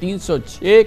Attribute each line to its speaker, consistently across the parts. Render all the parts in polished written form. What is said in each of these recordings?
Speaker 1: 306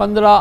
Speaker 1: 15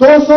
Speaker 2: 200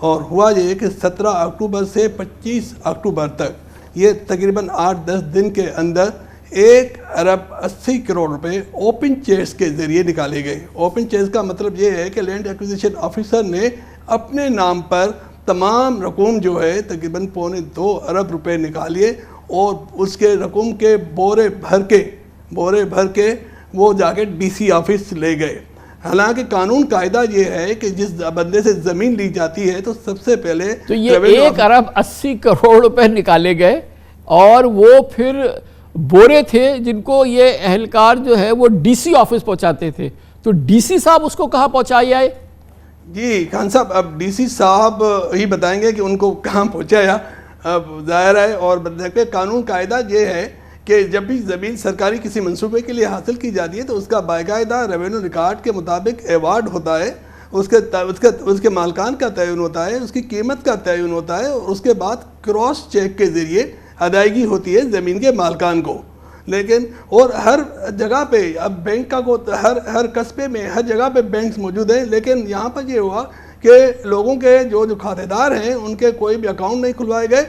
Speaker 3: اور ہوا یہ کہ 17 اکتوبر سے 25 اکتوبر تک یہ تقریباً 8-10 دن کے اندر 1 ارب 80 کروڑ روپے اوپن چیس کے ذریعے نکالے گئے۔ اوپن چیس کا مطلب یہ ہے کہ لینڈ ایکوزیشن آفیسر نے اپنے نام پر تمام رقم جو ہے تقریباً 2.25 ارب روپے نکالیے اور اس کے رقم کے بورے بھر کے وہ جا کے ڈی سی آفس لے گئے۔ حالانکہ قانون قاعدہ یہ ہے کہ جس بندے سے زمین لی جاتی ہے تو سب سے پہلے
Speaker 1: تو یہ 1 ارب 80 کروڑ روپے نکالے گئے اور وہ پھر بورے تھے جن کو یہ اہلکار جو ہے وہ ڈی سی آفس پہنچاتے تھے، تو ڈی سی صاحب اس کو کہاں پہنچایا ہے؟
Speaker 3: جی خان صاحب، اب ڈی سی صاحب ہی بتائیں گے کہ ان کو کہاں پہنچایا۔ اب ظاہر ہے اور قانون قاعدہ یہ ہے کہ جب بھی زمین سرکاری کسی منصوبے کے لیے حاصل کی جاتی ہے تو اس کا باقاعدہ ریونیو ریکارڈ کے مطابق ایوارڈ ہوتا ہے، اس کے مالکان کا تعین ہوتا ہے، اس کی قیمت کا تعین ہوتا ہے اور اس کے بعد کراس چیک کے ذریعے ادائیگی ہوتی ہے زمین کے مالکان کو۔ لیکن اور ہر جگہ پہ اب بینک کا ہر قصبے میں ہر جگہ پہ بینکس موجود ہیں، لیکن یہاں پر یہ ہوا کہ لوگوں کے جو کھاتے دار ہیں ان کے کوئی بھی اکاؤنٹ نہیں کھلوائے گئے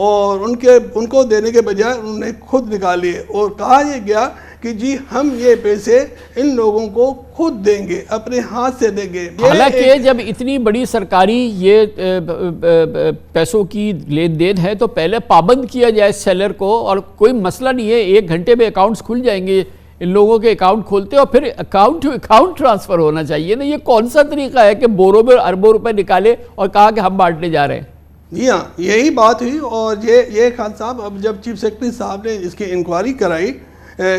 Speaker 3: اور ان کو دینے کے بجائے انہوں نے خود نکال لیے اور کہا یہ گیا کہ جی ہم یہ پیسے ان لوگوں کو خود دیں گے، اپنے ہاتھ سے دیں گے۔
Speaker 1: حالانکہ جب اتنی بڑی سرکاری یہ پیسوں کی لین دین ہے تو پہلے پابند کیا جائے سیلر کو، اور کوئی مسئلہ نہیں ہے، 1 گھنٹے میں اکاؤنٹس کھل جائیں گے، ان لوگوں کے اکاؤنٹ کھولتے اور پھر اکاؤنٹ ٹو اکاؤنٹ ٹرانسفر ہونا چاہیے نا۔ یہ کون سا طریقہ ہے کہ بوروں میں اربوں روپے نکالے اور کہا کہ ہم بانٹنے جا رہے ہیں؟
Speaker 3: جی ہاں، یہی بات ہوئی اور یہ خان صاحب اب جب چیف سیکرٹری صاحب نے اس کی انکوائری کرائی،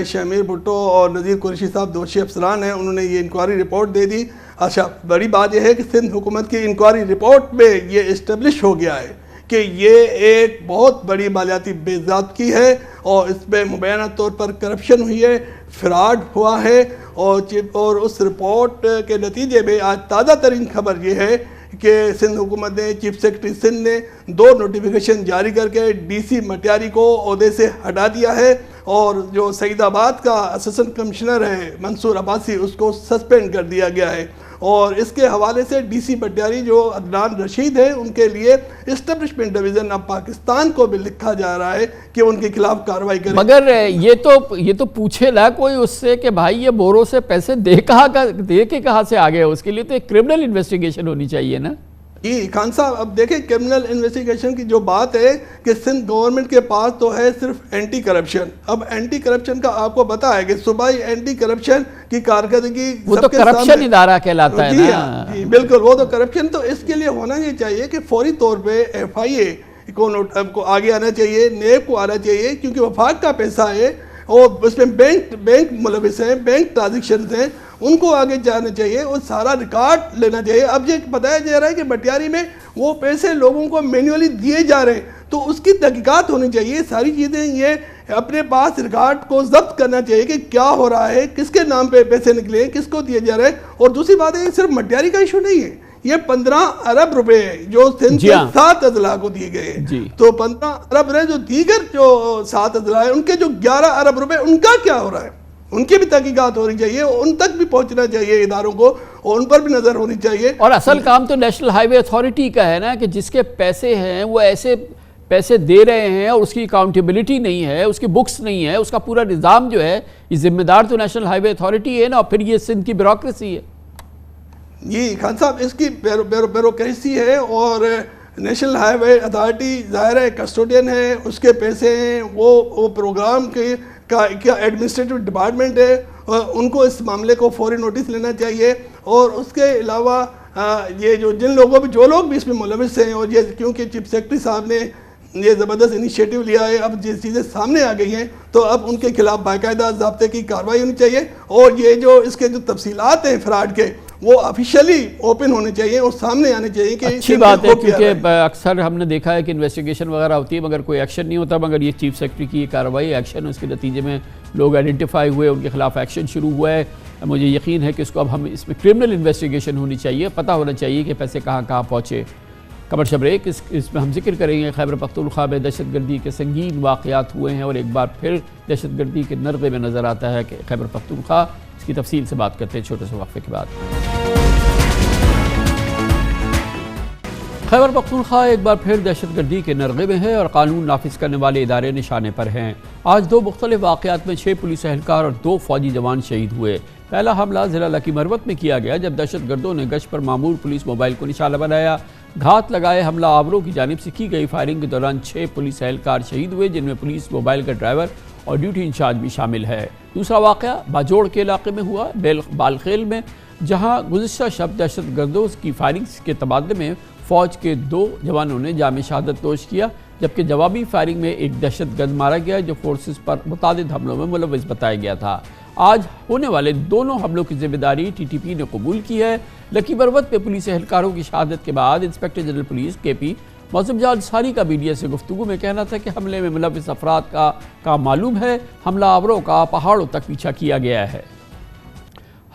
Speaker 3: شمیر بھٹو اور نذیر قریشی صاحب دوشی افسران ہیں، انہوں نے یہ انکوائری رپورٹ دے دی۔ اچھا، بڑی بات یہ ہے کہ سندھ حکومت کی انکوائری رپورٹ میں یہ اسٹیبلش ہو گیا ہے کہ یہ ایک بہت بڑی مالیاتی بے ضابطگی ہے اور اس میں مبینہ طور پر کرپشن ہوئی ہے، فراڈ ہوا ہے اور اس رپورٹ کے نتیجے میں آج تازہ ترین خبر یہ ہے کہ سندھ حکومت نے چیف سیکرٹری سندھ نے 2 نوٹیفیکیشن جاری کر کے ڈی سی مٹیاری کو عہدے سے ہٹا دیا ہے اور جو سعید آباد کا اسسٹنٹ کمشنر ہے منصور عباسی اس کو سسپینڈ کر دیا گیا ہے۔ اور اس کے حوالے سے ڈی سی مٹیاری جو عدنان رشید ہیں ان کے لیے اسٹیبلشمنٹ ڈویژن آف پاکستان کو بھی لکھا جا رہا ہے کہ ان کے خلاف کارروائی کرے۔
Speaker 1: مگر یہ تو پوچھے نا کوئی اس سے کہ بھائی یہ بوروں سے پیسے دے کے کہاں سے آگئے، اس کے لیے تو ایک کرمنل انویسٹیگیشن ہونی چاہیے نا۔
Speaker 3: جی خان صاحب، اب دیکھیں کرمنل انویسٹیگیشن کی جو بات ہے کہ سندھ گورنمنٹ کے پاس تو ہے صرف اینٹی کرپشن۔ اب اینٹی کرپشن کا آپ کو پتا ہے کہ صوبائی اینٹی کرپشن کی کارکردگی
Speaker 1: وہ تو کرپشن ادارہ کہلاتا ہے نا۔
Speaker 3: جی بالکل، وہ تو کرپشن، تو اس کے لیے ہونا یہ چاہیے کہ فوری طور پہ ایف آئی اے کو آگے آنا چاہیے، نیب کو آنا چاہیے، کیونکہ وفاق کا پیسہ ہے اور اس میں بینک ملوث ہیں، بینک ٹرانزیکشنز ہیں، ان کو آگے جانا چاہیے اور سارا ریکارڈ لینا چاہیے۔ اب یہ بتایا جا رہا ہے کہ مٹیاری میں وہ پیسے لوگوں کو مینولی دیے جا رہے ہیں، تو اس کی تحقیقات ہونی چاہیے، ساری چیزیں یہ اپنے پاس ریکارڈ کو ضبط کرنا چاہیے کہ کیا ہو رہا ہے، کس کے نام پہ پیسے نکلے ہیں، کس کو دیے جا رہے ہیں۔ اور دوسری بات ہے یہ صرف مٹیاری کا ایشو نہیں ہے، یہ 15 ارب روپے جو سندھ کے 7 اضلاع کو دیے گئے ہیں، تو 15 ارب روپے جو دیگر جو 7 اضلاع ہیں ان کے جو 11 ارب روپے ان کا کیا ہو رہا ہے، ان کی بھی تحقیقات ہونی چاہیے، ان تک بھی پہنچنا چاہیے اداروں کو اور ان پر بھی نظر ہونی چاہیے۔
Speaker 1: اور اصل کام تو نیشنل ہائی وے اتھارٹی کا ہے نا کہ جس کے پیسے ہیں وہ ایسے پیسے دے رہے ہیں اور اس کی اکاؤنٹیبلٹی نہیں ہے، اس کی بکس نہیں ہے، اس کا پورا نظام جو ہے یہ ذمہ دار تو نیشنل ہائی وے اتھارٹی ہے نا، اور پھر یہ سندھ کی بیوروکریسی ہے۔
Speaker 3: جی خان صاحب، اس کی بیوروکریسی ہے اور نیشنل ہائی وے اتھارٹی ظاہر ہے کسٹوڈین ہے، اس کے پیسے ہیں، وہ پروگرام کا ایڈمنسٹریٹو ڈپارٹمنٹ ہے، ان کو اس معاملے کو فوری نوٹس لینا چاہیے۔ اور اس کے علاوہ یہ جو لوگ بھی اس میں ملوث ہیں، اور یہ کیونکہ چیف سیکرٹری صاحب نے یہ زبردست انیشیٹو لیا ہے، اب جس چیزیں سامنے آ گئی ہیں تو اب ان کے خلاف باقاعدہ ضابطے کی کارروائی ہونی چاہیے اور یہ جو اس کے جو تفصیلات ہیں فراڈ کے وہ آفیشیلی اوپن ہونے چاہیے اور سامنے آنے چاہیے کہ
Speaker 1: اچھی بات ہے، کیونکہ اکثر ہم نے دیکھا ہے کہ انویسٹیگیشن وغیرہ ہوتی ہے مگر کوئی ایکشن نہیں ہوتا، مگر یہ چیف سیکرٹری کی کارروائی ایکشن، اس کے نتیجے میں لوگ آئیڈینٹیفائی ہوئے، ان کے خلاف ایکشن شروع ہوا ہے۔ مجھے یقین ہے کہ اس کو اب ہم اس میں کرمنل انویسٹیگیشن ہونی چاہیے، پتہ ہونا چاہیے کہ پیسے کہاں کہاں پہنچے۔ کمرشل بریک، اس میں ہم ذکر کریں گے خیبر پختونخوا میں دہشت گردی کے سنگین واقعات ہوئے ہیں اور ایک بار پھر دہشت گردی کے نرغے میں نظر آتا ہے کہ خیبر پختونخوا، اس کی تفصیل سے بات کرتے ہیں چھوٹے سے وقفے کے بعد۔ خیبر پختونخوا ایک بار پھر دہشت گردی کے نرغے میں ہے اور قانون نافذ کرنے والے ادارے نشانے پر ہیں۔ آج دو مختلف واقعات میں 6 پولیس اہلکار اور 2 فوجی جوان شہید ہوئے۔ پہلا حملہ ضلع لکی مروت میں کیا گیا جب دہشت گردوں نے گشت پر معمور پولیس موبائل کو نشانہ بنایا۔ گھات لگائے حملہ آوروں کی جانب سے کی گئی فائرنگ کے دوران 6 پولیس اہلکار شہید ہوئے، جن میں پولیس موبائل کا ڈرائیور اور ڈیوٹی انچارج بھی شامل ہے۔ دوسرا واقعہ باجوڑ کے علاقے میں ہوا، بالخیل میں، جہاں گزشتہ شب دہشت گردوں کی فائرنگ کے تبادلے میں فوج کے 2 جوانوں نے جام شہادت نوش کیا، جبکہ جوابی فائرنگ میں ایک دہشت گرد مارا گیا جو فورسز پر متعدد حملوں میں ملوث بتایا گیا تھا۔ آج ہونے والے دونوں حملوں کی ذمہ داری ٹی ٹی پی نے قبول کی ہے۔ لکی مروت میں پولیس اہلکاروں کی شہادت کے بعد انسپکٹر جنرل پولیس کے پی معظم جان انصاری کا میڈیا سے گفتگو میں کہنا تھا کہ حملے میں ملوث افراد کا معلوم ہے، حملہ آوروں کا پہاڑوں تک پیچھا کیا گیا ہے۔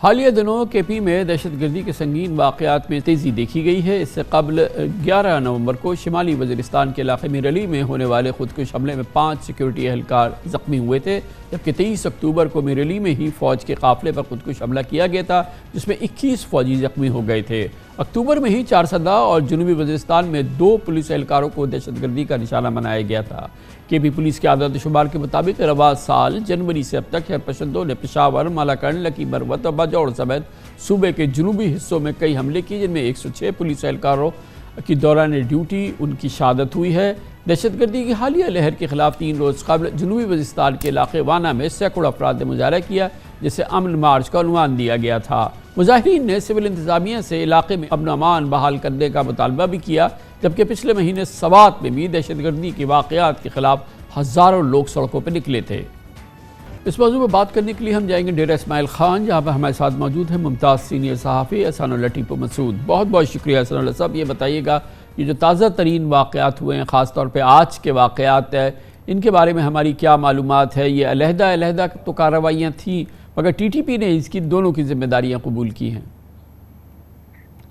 Speaker 1: حالیہ دنوں کے پی میں دہشت گردی کے سنگین واقعات میں تیزی دیکھی گئی ہے۔ اس سے قبل 11 نومبر کو شمالی وزیرستان کے علاقے میرلی میں ہونے والے خودکش حملے میں 5 سیکیورٹی اہلکار زخمی ہوئے تھے، جبکہ 23 اکتوبر کو میرلی میں ہی فوج کے قافلے پر خودکش حملہ کیا گیا تھا جس میں 21 فوجی زخمی ہو گئے تھے۔ اکتوبر میں ہی چارسدہ اور جنوبی وزیرستان میں 2 پولیس اہلکاروں کو دہشت گردی کا نشانہ بنایا گیا تھا۔ کے پی پولیس کے اعداد و شمار کے مطابق رواں سال جنوری سے اب تک شرپسندوں نے پشاور، مالاکنڈ، لکی مروت اور باجوڑ سمیت صوبے کے جنوبی حصوں میں کئی حملے کیے، جن میں 106 پولیس اہلکاروں کی دوران ڈیوٹی ان کی شہادت ہوئی ہے۔ دہشت گردی کی حالیہ لہر کے خلاف 3 روز قبل جنوبی وزیرستان کے علاقے وانا میں سینکڑوں افراد نے مظاہرہ کیا، جسے امن مارچ کا عنوان دیا گیا تھا۔ مظاہرین نے سول انتظامیہ سے علاقے میں امن و امان بحال کرنے کا مطالبہ بھی کیا، جبکہ پچھلے مہینے سوات میں بھی دہشت گردی کے واقعات کے خلاف ہزاروں لوگ سڑکوں پہ نکلے تھے۔ اس موضوع پر بات کرنے کے لیے ہم جائیں گے ڈیرہ اسماعیل خان، جہاں پہ ہمارے ساتھ موجود ہیں ممتاز سینئر صحافی احسان اللہ ٹیپو مسعود۔ بہت بہت شکریہ احسان اللہ صاحب۔ یہ بتائیے گا یہ جو تازہ ترین واقعات ہوئے ہیں، خاص طور پہ آج کے واقعات ہیں، ان کے بارے میں ہماری کیا معلومات ہے؟ یہ علیحدہ تو کارروائیاں تھیں، مگر ٹی ٹی پی نے اس کی دونوں کی ذمہ داریاں قبول کی ہیں۔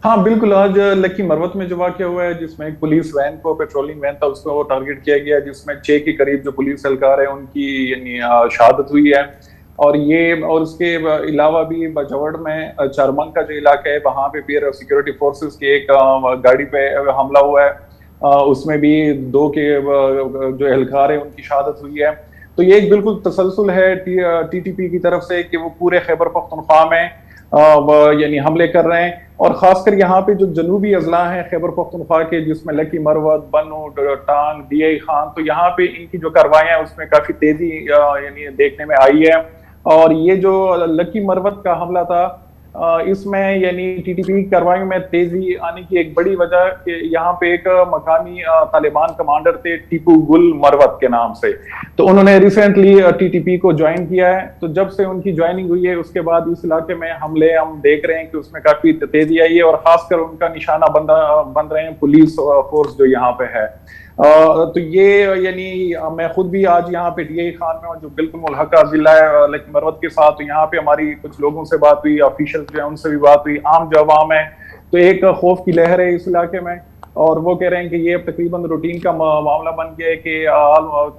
Speaker 4: ہاں بالکل، آج لکی مروت میں جو واقعہ ہوا ہے جس میں ایک پولیس وین کو، پیٹرولنگ وین تھا، اس کو ٹارگٹ کیا گیا، جس میں 6 کے قریب جو پولیس اہلکار ہیں ان کی یعنی شہادت ہوئی ہے۔ اور اس کے علاوہ بھی باجوڑ میں چارمن کا جو علاقہ ہے وہاں پہ پھر سیکیورٹی فورسز کے ایک گاڑی پہ حملہ ہوا ہے، اس میں بھی 2 کے جو اہلکار ہیں ان کی شہادت ہوئی ہے۔ تو یہ ایک بالکل تسلسل ہے ٹی ٹی پی کی طرف سے کہ وہ پورے خیبر پختونخوا میں یعنی حملے کر رہے ہیں، اور خاص کر یہاں پہ جو جنوبی اضلاع ہیں خیبر پختونخوا کے، جس میں لکی مروت، بنو، ٹانگ، ڈی آئی خان، تو یہاں پہ ان کی جو کاروائیاں ہیں اس میں کافی تیزی یعنی دیکھنے میں آئی ہے۔ اور یہ جو لکی مروت کا حملہ تھا، اس میں یعنی ٹی ٹی پی کی کارروائیوں میں تیزی آنے کی ایک بڑی وجہ کہ یہاں پہ ایک مقامی طالبان کمانڈر تھے ٹیپو گل مروت کے نام سے، تو انہوں نے ریسنٹلی ٹی ٹی پی کو جوائن کیا ہے۔ تو جب سے ان کی جوائننگ ہوئی ہے اس کے بعد اس علاقے میں حملے ہم دیکھ رہے ہیں کہ اس میں کافی تیزی آئی ہے، اور خاص کر ان کا نشانہ بن رہے ہیں پولیس فورس جو یہاں پہ ہے۔ تو یہ یعنی میں خود بھی آج یہاں پہ ڈی آئی خان میں جو بالکل ملحقہ ضلع ہے لکی مروت کے ساتھ، تو یہاں پہ ہماری کچھ لوگوں سے بات ہوئی، آفیشل جو ہیں ان سے بھی بات ہوئی، عام جو عوام ہے، تو ایک خوف کی لہر ہے اس علاقے میں، اور وہ کہہ رہے ہیں کہ یہ تقریباً روٹین کا معاملہ بن گیا ہے کہ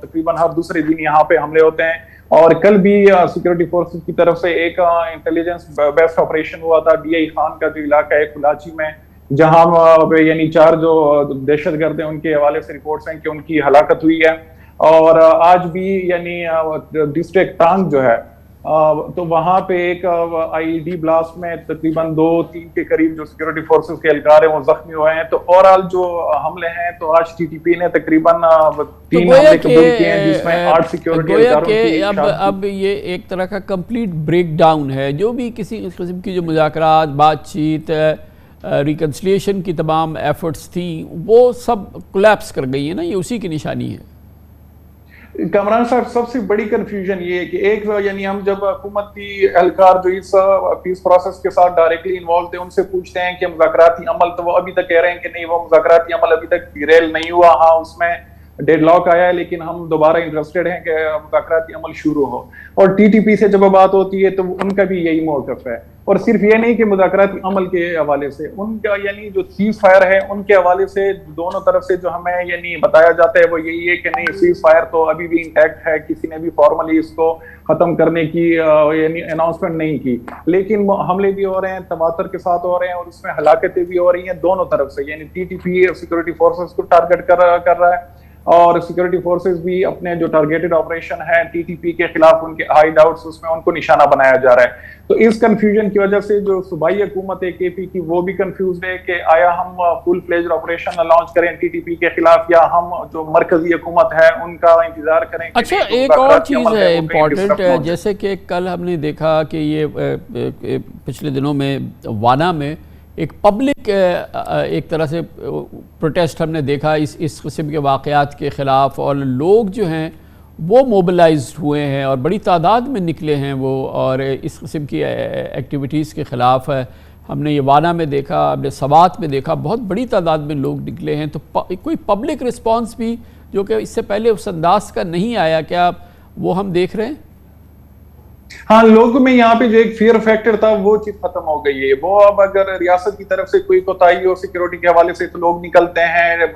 Speaker 4: تقریباً ہر دوسرے دن یہاں پہ حملے ہوتے ہیں۔ اور کل بھی سیکورٹی فورسز کی طرف سے ایک انٹیلیجنس بیسڈ آپریشن ہوا تھا ڈی آئی خان کا جو علاقہ ہے کلاچی میں، جہاں یعنی 4 جو دہشت گرد ہیں ان کے حوالے سے رپورٹس ہیں کہ ان کی ہلاکت ہوئی ہے۔ اور آج بھی یعنی ڈسٹرکٹ ٹانگ جو ہے تو وہاں پہ ایک آئی ڈی بلاسٹ میں تقریباً 2-3 کے قریب جو سیکورٹی فورسز کے اہلکار ہیں وہ زخمی ہوئے ہیں۔ تو اوورآل جو حملے ہیں تو آج ٹی ٹی پی نے تقریباً 3 حملے قبول کیے ہیں، جس میں 8 سیکورٹی اہلکاروں کی
Speaker 1: اب یہ ایک طرح کا کمپلیٹ بریک ڈاؤن ہے، جو بھی کسی قسم کی جو مذاکرات، بات چیت، ریکنسلیشن کی تمام ایفرٹس تھیں، وہ سب کولیپس کر گئی ہیں نا، یہ اسی کی نشانی ہے۔
Speaker 4: کامران صاحب، سب سے بڑی کنفیوژن یہ ہے کہ ایک یعنی ہم جب حکومتی اہلکار جو اس پیس پروسیس کے ساتھ ڈائریکٹلی انوالو تھے ان سے پوچھتے ہیں کہ مذاکراتی عمل، تو وہ ابھی تک کہہ رہے ہیں کہ نہیں، وہ مذاکراتی عمل ابھی تک ریل نہیں ہوا۔ ہاں اس میں ڈیڈ لاک آیا ہے، لیکن ہم دوبارہ انٹرسٹڈ ہیں کہ مذاکراتی عمل شروع ہو۔ اور ٹی ٹی پی سے جب بات ہوتی ہے تو ان کا بھی یہی موقف ہے۔ اور صرف یہ نہیں کہ مذاکراتی عمل کے حوالے سے ان کا یعنی جو سیز فائر ہے ان کے حوالے سے دونوں طرف سے جو ہمیں یعنی بتایا جاتا ہے وہ یہی ہے کہ نہیں سیز فائر تو ابھی بھی انٹیکٹ ہے، کسی نے بھی فارملی اس کو ختم کرنے کی یعنی اناؤنسمنٹ نہیں کی، لیکن حملے بھی ہو رہے ہیں تواتر کے ساتھ ہو رہے ہیں اور اس میں ہلاکتیں بھی ہو رہی ہیں دونوں طرف سے، یعنی T T P security forces کو ٹارگٹ کر رہا ہے اور سیکورٹی فورسز بھی اپنے جو ٹارگیٹڈ آپریشن ہے ٹی ٹی پی کے خلاف ان کے ہائیڈ آؤٹس اس میں ان کو نشانہ بنایا جا رہا ہے۔ تو اس کنفیوژن کی وجہ سے جو صوبائی حکومت ہے کے پی کی وہ بھی کنفیوزڈ ہے کہ آیا ہم فل فلیجڈ آپریشن لانچ کریں ٹی ٹی پی کے خلاف یا ہم جو مرکزی حکومت ہے ان کا انتظار کریں۔
Speaker 1: اچھا ایک اور چیز ہے امپورٹنٹ، جیسے کہ کل ہم نے دیکھا کہ یہ پچھلے دنوں میں وانا میں ایک پبلک ایک طرح سے پروٹیسٹ ہم نے دیکھا اس قسم کے واقعات کے خلاف، اور لوگ جو ہیں وہ موبلائزڈ ہوئے ہیں اور بڑی تعداد میں نکلے ہیں وہ، اور اس قسم کی ایکٹیویٹیز کے خلاف ہم نے یہ وانا میں دیکھا، ہم نے سوات میں دیکھا، بہت بڑی تعداد میں لوگ نکلے ہیں۔ تو کوئی پبلک رسپانس بھی جو کہ اس سے پہلے اس انداز کا نہیں آیا، کیا وہ ہم دیکھ رہے ہیں؟
Speaker 4: ہاں لوگوں میں یہاں پہ جو ایک فیئر فیکٹر تھا وہ چیز ختم ہو گئی ہے، وہ اب اگر ریاست کی طرف سے کوئی کوتاہی ہو سیکیورٹی کے حوالے سے تو لوگ نکلتے ہیں،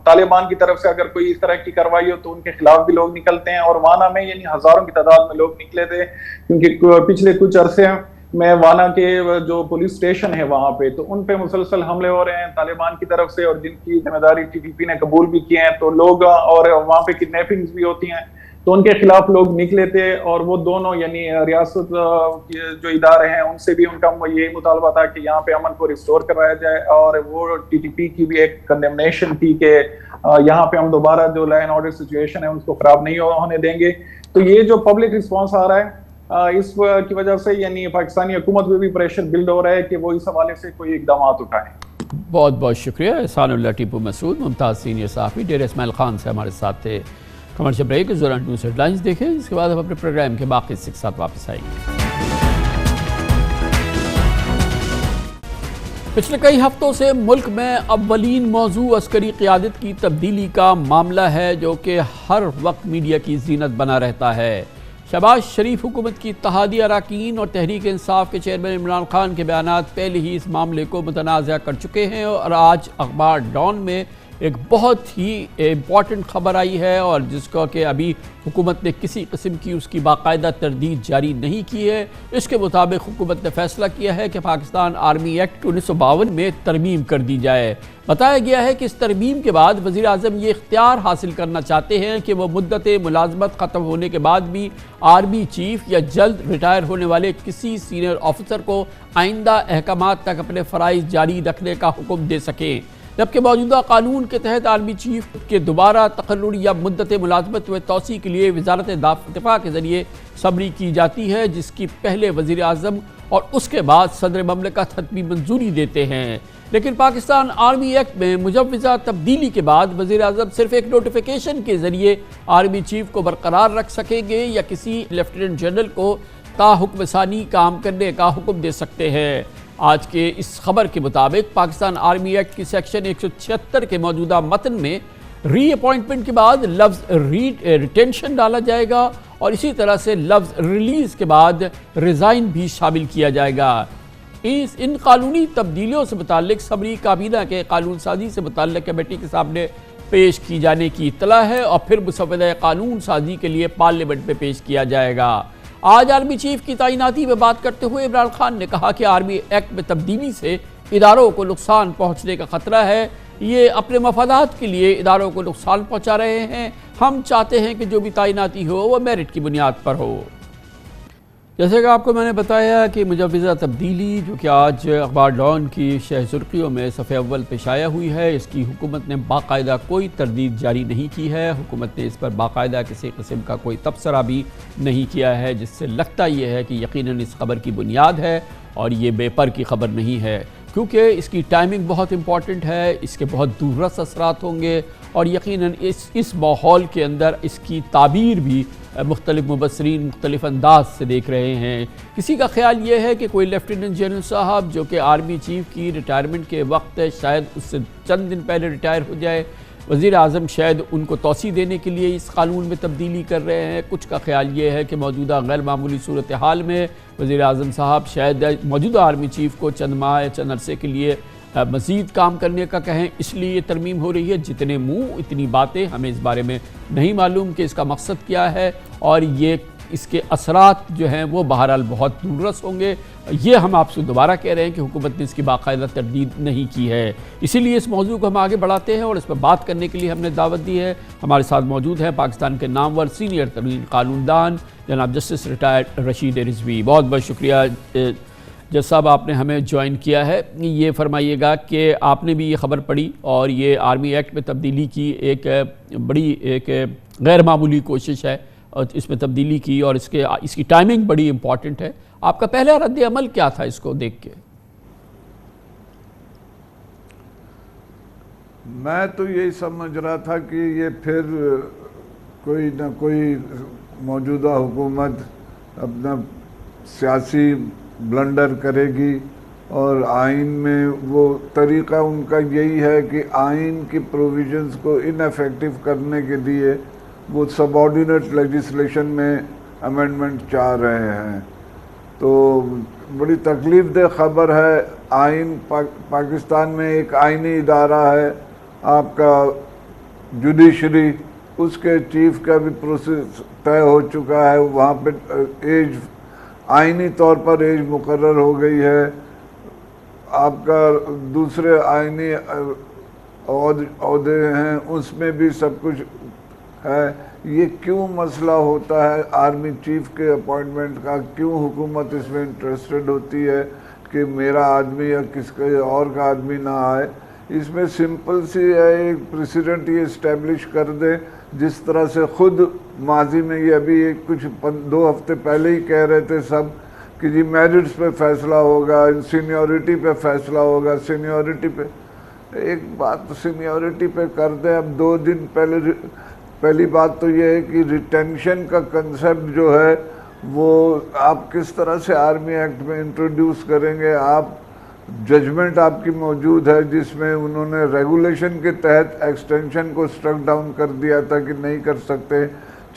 Speaker 4: طالبان کی طرف سے اگر کوئی اس طرح کی کارروائی ہو تو ان کے خلاف بھی لوگ نکلتے ہیں، اور وانا میں یعنی ہزاروں کی تعداد میں لوگ نکلے تھے کیونکہ پچھلے کچھ عرصے میں وانا کے جو پولیس اسٹیشن ہے وہاں پہ تو ان پہ مسلسل حملے ہو رہے ہیں طالبان کی طرف سے، اور جن کی ذمہ داری ٹی ٹی پی نے قبول بھی کیے ہیں، تو لوگ اور وہاں پہ کڈنیپنگز بھی ہوتی ہیں تو ان کے خلاف لوگ نکلے تھے، اور وہ دونوں یعنی ریاست جو ادارے ہیں ان سے بھی ان کا یہی مطالبہ تھا کہ یہاں پہ امن کو ریسٹور کروایا جائے، اور وہ ٹی ٹی پی کی بھی ایک کنڈیمنیشن تھی کہ یہاں پہ ہم دوبارہ جو لا اینڈ آرڈر سچویشن ہے اس کو خراب نہیں ہونے دیں گے۔ تو یہ جو پبلک رسپانس آ رہا ہے اس کی وجہ سے یعنی پاکستانی حکومت میں بھی پریشر بلڈ ہو رہا ہے کہ وہ اس حوالے سے کوئی اقدامات اٹھائیں۔
Speaker 1: بہت بہت شکریہ احسان اللہ ٹیپو مسعود، ممتاز سینئر صحافی ڈیرہ اسماعیل خان سے ہمارے ساتھ تھے۔ کمرشل بریک کے دوران نیوز ہیڈ لائنز دیکھیں، اس کے بعد ہم اپنے پروگرام کے باقی حصے کے ساتھ واپس آئیں گے۔ پچھلے کئی ہفتوں سے ملک میں اولین موضوع عسکری قیادت کی تبدیلی کا معاملہ ہے، جو کہ ہر وقت میڈیا کی زینت بنا رہتا ہے۔ شہباز شریف حکومت کی اتحادی اراکین اور تحریک انصاف کے چیئرمین عمران خان کے بیانات پہلے ہی اس معاملے کو متنازع کر چکے ہیں، اور آج اخبار ڈان میں ایک بہت ہی امپورٹنٹ خبر آئی ہے، اور جس کو کہ ابھی حکومت نے کسی قسم کی اس کی باقاعدہ تردید جاری نہیں کی ہے۔ اس کے مطابق حکومت نے فیصلہ کیا ہے کہ پاکستان آرمی ایکٹ 1952 میں ترمیم کر دی جائے۔ بتایا گیا ہے کہ اس ترمیم کے بعد وزیر اعظم یہ اختیار حاصل کرنا چاہتے ہیں کہ وہ مدت ملازمت ختم ہونے کے بعد بھی آرمی چیف یا جلد ریٹائر ہونے والے کسی سینئر آفیسر کو آئندہ احکامات تک اپنے فرائض جاری رکھنے کا حکم دے سکیں، جبکہ موجودہ قانون کے تحت آرمی چیف کے دوبارہ تقرر یا مدت ملازمت میں توسیع کے لیے وزارت دفاع کے ذریعے سمری کی جاتی ہے، جس کی پہلے وزیر اعظم اور اس کے بعد صدر مملکت حتمی منظوری دیتے ہیں۔ لیکن پاکستان آرمی ایکٹ میں مجوزہ تبدیلی کے بعد وزیر اعظم صرف ایک نوٹیفیکیشن کے ذریعے آرمی چیف کو برقرار رکھ سکیں گے یا کسی لیفٹیننٹ جنرل کو تا حکم ثانی کام کرنے کا حکم دے سکتے ہیں۔ آج کے اس خبر کے مطابق پاکستان آرمی ایکٹ کی سیکشن 176 کے موجودہ متن میں ری اپوائنٹمنٹ کے بعد لفظ ریٹینشن ڈالا جائے گا، اور اسی طرح سے لفظ ریلیز کے بعد ریزائن بھی شامل کیا جائے گا۔ ان قانونی تبدیلیوں سے متعلق سمری کابینہ کے قانون سازی سے متعلق کمیٹی کے سامنے پیش کی جانے کی اطلاع ہے، اور پھر مسودہ قانون سازی کے لیے پارلیمنٹ میں پیش کیا جائے گا۔ آج آرمی چیف کی تعیناتی میں بات کرتے ہوئے عمران خان نے کہا کہ آرمی ایکٹ میں تبدیلی سے اداروں کو نقصان پہنچنے کا خطرہ ہے، یہ اپنے مفادات کے لیے اداروں کو نقصان پہنچا رہے ہیں، ہم چاہتے ہیں کہ جو بھی تعیناتی ہو وہ میرٹ کی بنیاد پر ہو۔ جیسے کہ آپ کو میں نے بتایا کہ مجوزہ تبدیلی جو کہ آج اخبار ڈان کی شہ سرخیوں میں صفحہ اول پہ شائع ہوئی ہے، اس کی حکومت نے باقاعدہ کوئی تردید جاری نہیں کی ہے، حکومت نے اس پر باقاعدہ کسی قسم کا کوئی تبصرہ بھی نہیں کیا ہے، جس سے لگتا یہ ہے کہ یقیناً اس خبر کی بنیاد ہے اور یہ بے پر کی خبر نہیں ہے، کیونکہ اس کی ٹائمنگ بہت امپورٹنٹ ہے، اس کے بہت دور رس اثرات ہوں گے، اور یقیناً اس ماحول کے اندر اس کی تعبیر بھی مختلف مبصرین مختلف انداز سے دیکھ رہے ہیں۔ کسی کا خیال یہ ہے کہ کوئی لیفٹیننٹ جنرل صاحب جو کہ آرمی چیف کی ریٹائرمنٹ کے وقت شاید اس سے چند دن پہلے ریٹائر ہو جائے، وزیر اعظم شاید ان کو توسیع دینے کے لیے اس قانون میں تبدیلی کر رہے ہیں. کچھ کا خیال یہ ہے کہ موجودہ غیر معمولی صورتحال میں وزیر اعظم صاحب شاید موجودہ آرمی چیف کو چند ماہ یا چند عرصے کے لیے مزید کام کرنے کا کہیں, اس لیے یہ ترمیم ہو رہی ہے. جتنے منہ اتنی باتیں, ہمیں اس بارے میں نہیں معلوم کہ اس کا مقصد کیا ہے اور یہ اس کے اثرات جو ہیں وہ بہرحال بہت دوررس ہوں گے. یہ ہم آپ سے دوبارہ کہہ رہے ہیں کہ حکومت نے اس کی باقاعدہ تردید نہیں کی ہے. اسی لیے اس موضوع کو ہم آگے بڑھاتے ہیں اور اس پر بات کرنے کے لیے ہم نے دعوت دی ہے. ہمارے ساتھ موجود ہیں پاکستان کے نامور سینئر ترین قانون دان جناب جسٹس ریٹائرڈ رشید رضوی. بہت بہت شکریہ جج صاحب, آپ نے ہمیں جوائن کیا ہے. یہ فرمائیے گا کہ آپ نے بھی یہ خبر پڑھی اور یہ آرمی ایکٹ میں تبدیلی کی ایک بڑی ایک غیر معمولی کوشش ہے اور اس میں تبدیلی کی اور اس کی ٹائمنگ بڑی امپورٹنٹ ہے. آپ کا پہلا رد عمل کیا تھا اس کو دیکھ کے؟
Speaker 5: میں تو یہی سمجھ رہا تھا کہ یہ پھر کوئی نہ کوئی موجودہ حکومت اپنا سیاسی بلنڈر کرے گی اور آئین میں وہ طریقہ ان کا یہی ہے کہ آئین کی پروویژنز کو ان ایفیکٹو کرنے کے لیے وہ سب آرڈینیٹ لیجسلیشن میں امینڈمنٹ چاہ رہے ہیں. تو بڑی تکلیف دہ خبر ہے. آئین پاکستان میں ایک آئینی ادارہ ہے آپ کا جوڈیشری, اس کے چیف کا بھی پروسیس طے ہو چکا ہے. وہاں پہ ایج آئینی طور پر ایج مقرر ہو گئی ہے. آپ کا دوسرے آئینی عہدے ہیں اس میں بھی سب کچھ ہے. یہ کیوں مسئلہ ہوتا ہے آرمی چیف کے اپوائنٹمنٹ کا؟ کیوں حکومت اس میں انٹرسٹڈ ہوتی ہے کہ میرا آدمی یا کس کے اور کا آدمی نہ آئے؟ اس میں سمپل سی ہے, ایک پریسیڈنٹ یہ اسٹیبلش کر دے جس طرح سے خود ماضی میں یہ ابھی کچھ 2 ہفتے پہلے ہی کہہ رہے تھے سب کہ جی میرٹس پہ فیصلہ ہوگا, سینیورٹی پہ فیصلہ ہوگا. سینیورٹی پہ ایک بات سینیورٹی پہ کر دیں. اب 2 دن پہلی بات تو یہ ہے کہ ریٹینشن کا کنسیپٹ جو ہے وہ آپ کس طرح سے آرمی ایکٹ میں انٹروڈیوس کریں گے؟ آپ ججمنٹ آپ کی موجود ہے جس میں انہوں نے ریگولیشن کے تحت ایکسٹینشن کو اسٹرک ڈاؤن کر دیا تھا کہ نہیں کر سکتے.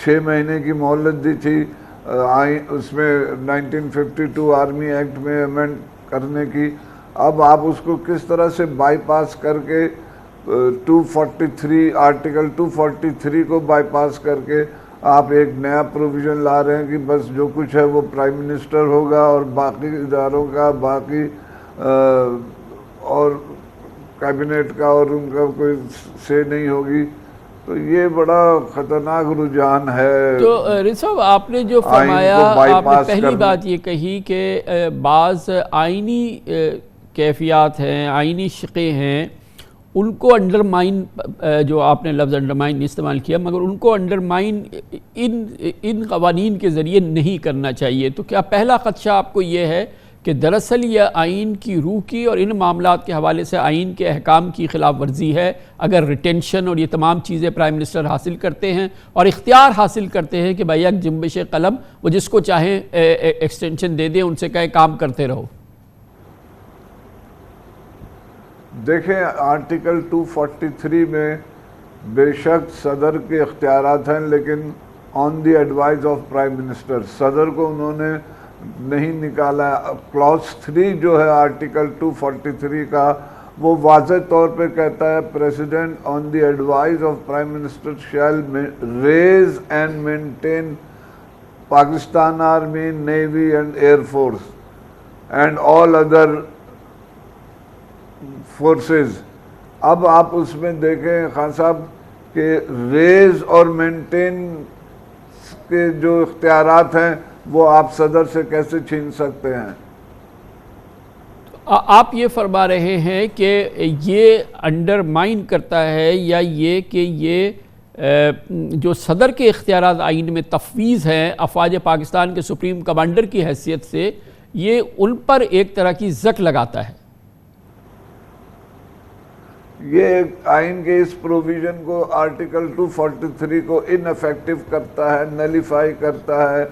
Speaker 5: 6 مہینے کی مہلت دی تھی اس میں 1952 آرمی ایکٹ میں امینڈ کرنے کی. اب آپ اس کو کس طرح سے بائی پاس کر کے 243 آرٹیکل 243 کو بائی پاس کر کے آپ ایک نیا پروویژن لا رہے ہیں کہ بس جو کچھ ہے وہ پرائم منسٹر ہوگا اور باقی اداروں کا باقی اور کیبنٹ کا اور ان کا کوئی سے نہیں ہوگی. تو یہ بڑا خطرناک رجحان ہے.
Speaker 1: تو رضا صاحب آپ نے جو فرمایا, آپ نے پہلی بات یہ کہی کہ بعض آئینی کیفیات ہیں, آئینی شقیں ہیں, ان کو انڈرمائن, جو آپ نے لفظ انڈرمائن استعمال کیا, مگر ان کو انڈرمائن ان قوانین کے ذریعے نہیں کرنا چاہیے. تو کیا پہلا خدشہ آپ کو یہ ہے کہ دراصل یہ آئین کی روح کی اور ان معاملات کے حوالے سے آئین کے احکام کی خلاف ورزی ہے اگر ریٹینشن اور یہ تمام چیزیں پرائم منسٹر حاصل کرتے ہیں اور اختیار حاصل کرتے ہیں کہ بھائی یک جنبش قلم وہ جس کو چاہیں ایکسٹینشن دے دیں, ان سے کہیں کام کرتے رہو؟
Speaker 5: دیکھیں آرٹیکل 243 میں بے شک صدر کے اختیارات ہیں لیکن آن the advise of prime minister. صدر کو انہوں نے نہیں نکالا. کلاس 3 جو ہے آرٹیکل 243 کا وہ واضح طور پہ کہتا ہے president on the advise of prime minister shall raise and maintain Pakistan army, navy and air force and all other forces. اب آپ اس میں دیکھیں خان صاحب کہ ریز اور مینٹین کے جو اختیارات ہیں وہ آپ صدر سے کیسے چھین سکتے ہیں؟
Speaker 1: آپ یہ فرما رہے ہیں کہ یہ انڈرمائن کرتا ہے یا یہ کہ یہ جو صدر کے اختیارات آئین میں تفویض ہیں افواج پاکستان کے سپریم کمانڈر کی حیثیت سے, یہ ان پر ایک طرح کی زک لگاتا ہے.
Speaker 5: یہ آئین کے اس پروویژن کو آرٹیکل 243 کو ان افیکٹو کرتا ہے, نلیفائی کرتا ہے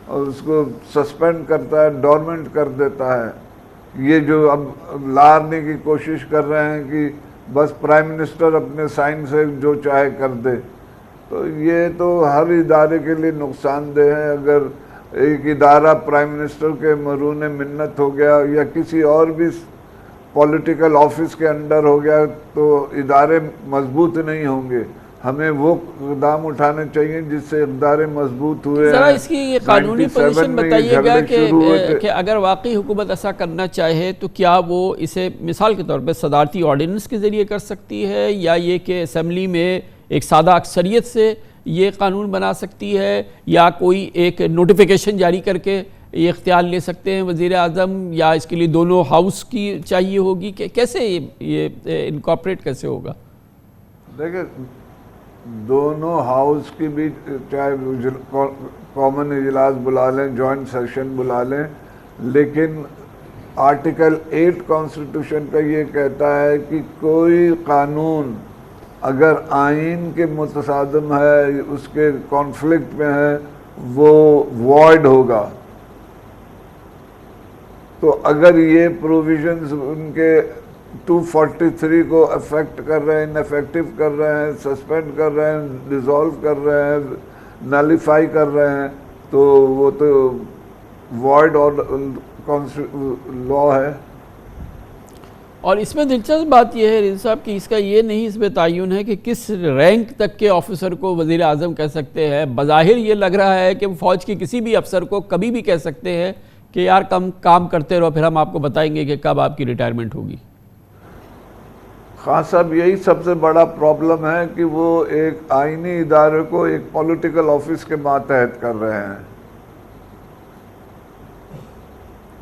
Speaker 5: اور اس کو سسپینڈ کرتا ہے, ڈورمنٹ کر دیتا ہے. یہ جو اب لارنے کی کوشش کر رہے ہیں کہ بس پرائم منسٹر اپنے سائن سے جو چاہے کر دے. تو یہ تو ہر ادارے کے لیے نقصان دہ ہے. اگر ایک ادارہ پرائم منسٹر کے مرہون منت ہو گیا یا کسی اور بھی پولیٹیکل آفس کے انڈر ہو گیا تو ادارے مضبوط نہیں ہوں گے. ہمیں وہ اقدام اٹھانے چاہیے جس سے ادارے مضبوط ہوئے.
Speaker 1: ذرا اس کی یہ قانونی پوزیشن بتائیے گا کہ اگر واقعی حکومت ایسا کرنا چاہے تو کیا وہ اسے مثال کے طور پہ صدارتی آرڈیننس کے ذریعے کر سکتی ہے، یا یہ کہ اسمبلی میں ایک سادہ اکثریت سے یہ قانون بنا سکتی ہے، یا کوئی ایک نوٹیفیکیشن جاری کر کے یہ اختیار لے سکتے ہیں وزیر اعظم، یا اس کے لیے دونوں ہاؤس کی چاہیے ہوگی؟ کہ کیسے یہ انکارپوریٹ کیسے ہوگا؟
Speaker 5: دیکھیں دونوں ہاؤس کی بھی چاہے کامن اجلاس بلا لیں، جوائنٹ سیشن بلا لیں، لیکن آرٹیکل 8 کانسٹیٹیوشن کا یہ کہتا ہے کہ کوئی قانون اگر آئین کے متصادم ہے، اس کے کانفلکٹ میں ہے، وہ وائڈ ہوگا. تو اگر یہ پروویژنز ان کے 243 کو افیکٹ کر رہے ہیں، انفیکٹو کر رہے ہیں، سسپینڈ کر رہے ہیں، ڈیزالو کر رہے ہیں، نالیفائی کر رہے ہیں، تو وہ تو وائڈ اور لا ہے.
Speaker 1: اور اس میں دلچسپ بات یہ ہے رضا صاحب کہ اس کا یہ نہیں اس میں تعین ہے کہ کس رینک تک کے آفیسر کو وزیر اعظم کہہ سکتے ہیں. بظاہر یہ لگ رہا ہے کہ وہ فوج کے کسی بھی افسر کو کبھی بھی کہہ سکتے ہیں کہ یار کام کرتے رہو، پھر ہم آپ کو بتائیں گے کہ کب آپ کی ریٹائرمنٹ ہوگی.
Speaker 5: خان صاحب یہی سب سے بڑا پرابلم ہے کہ وہ ایک آئینی ادارے کو ایک پولیٹیکل آفس کے ماتحت کر رہے ہیں.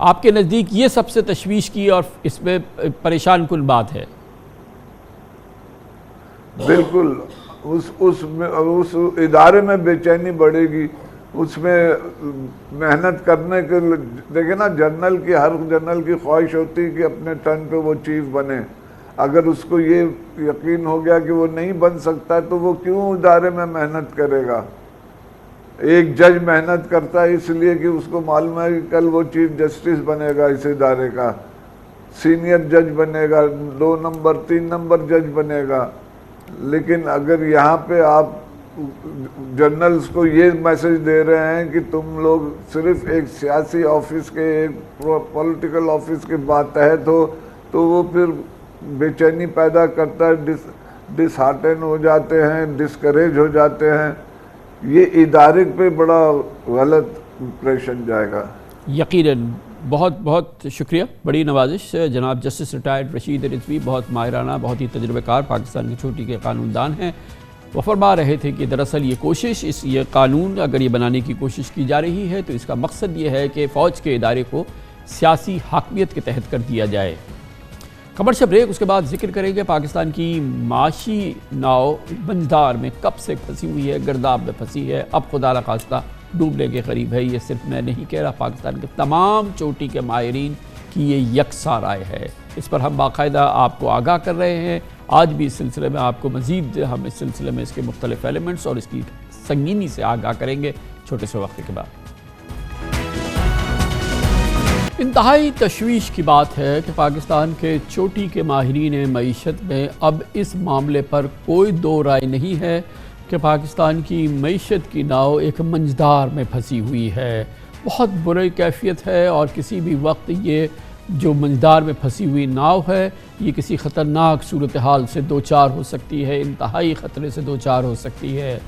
Speaker 1: آپ کے نزدیک یہ سب سے تشویش کی اور اس میں پریشان کن بات ہے؟
Speaker 5: بالکل اس ادارے میں بے چینی بڑھے گی. اس میں محنت کرنے کے دیکھیں نا، ہر جنرل کی خواہش ہوتی ہے کہ اپنے ٹرن پہ وہ چیف بنے. اگر اس کو یہ یقین ہو گیا کہ وہ نہیں بن سکتا تو وہ کیوں ادارے میں محنت کرے گا؟ ایک جج محنت کرتا ہے اس لیے کہ اس کو معلوم ہے کہ کل وہ چیف جسٹس بنے گا اس ادارے کا، سینئر جج بنے گا، 2 نمبر 3 نمبر جج بنے گا. لیکن اگر یہاں پہ آپ جنرلز کو یہ میسج دے رہے ہیں کہ تم لوگ صرف ایک سیاسی آفس کے، ایک پولیٹیکل آفس کے ماتحت ہو، تو وہ پھر بے چینی پیدا کرتا ہے، ڈس ہارٹن ہو جاتے ہیں، ڈسکریج ہو جاتے ہیں. یہ ادارے پہ بڑا غلط امپریشن جائے گا.
Speaker 1: یقیناً. بہت بہت شکریہ، بڑی نوازش. جناب جسٹس ریٹائرڈ رشید رضوی بہت ماہرانہ، بہت ہی تجربہ کار پاکستان کی چوٹی کے قانون دان ہیں. وہ فرما رہے تھے کہ دراصل یہ کوشش، یہ قانون اگر یہ بنانے کی کوشش کی جا رہی ہے تو اس کا مقصد یہ ہے کہ فوج کے ادارے کو سیاسی حاکمیت کے تحت کر دیا جائے. کمرشل بریک، اس کے بعد ذکر کریں گے پاکستان کی معاشی ناؤ منجدار میں کب سے پھنسی ہوئی ہے، گرداب میں پھنسی ہے، اب خدا نخواستہ ڈوبنے کے قریب ہے. یہ صرف میں نہیں کہہ رہا، پاکستان کے تمام چوٹی کے ماہرین کی یہ یکساں رائے ہے. اس پر ہم باقاعدہ آپ کو آگاہ کر رہے ہیں. آج بھی اس سلسلے میں آپ کو مزید ہم اس سلسلے میں اس کے مختلف ایلیمنٹس اور اس کی سنگینی سے آگاہ کریں گے چھوٹے سے وقت کے بعد. انتہائی تشویش کی بات ہے کہ پاکستان کے چوٹی کے ماہرین معیشت میں اب اس معاملے پر کوئی دو رائے نہیں ہے کہ پاکستان کی معیشت کی ناؤ ایک منجدار میں پھنسی ہوئی ہے. بہت بری کیفیت ہے اور کسی بھی وقت یہ جو منجدار میں پھنسی ہوئی ناؤ ہے یہ کسی خطرناک صورتحال سے دوچار ہو سکتی ہے، انتہائی خطرے سے دوچار ہو سکتی ہے.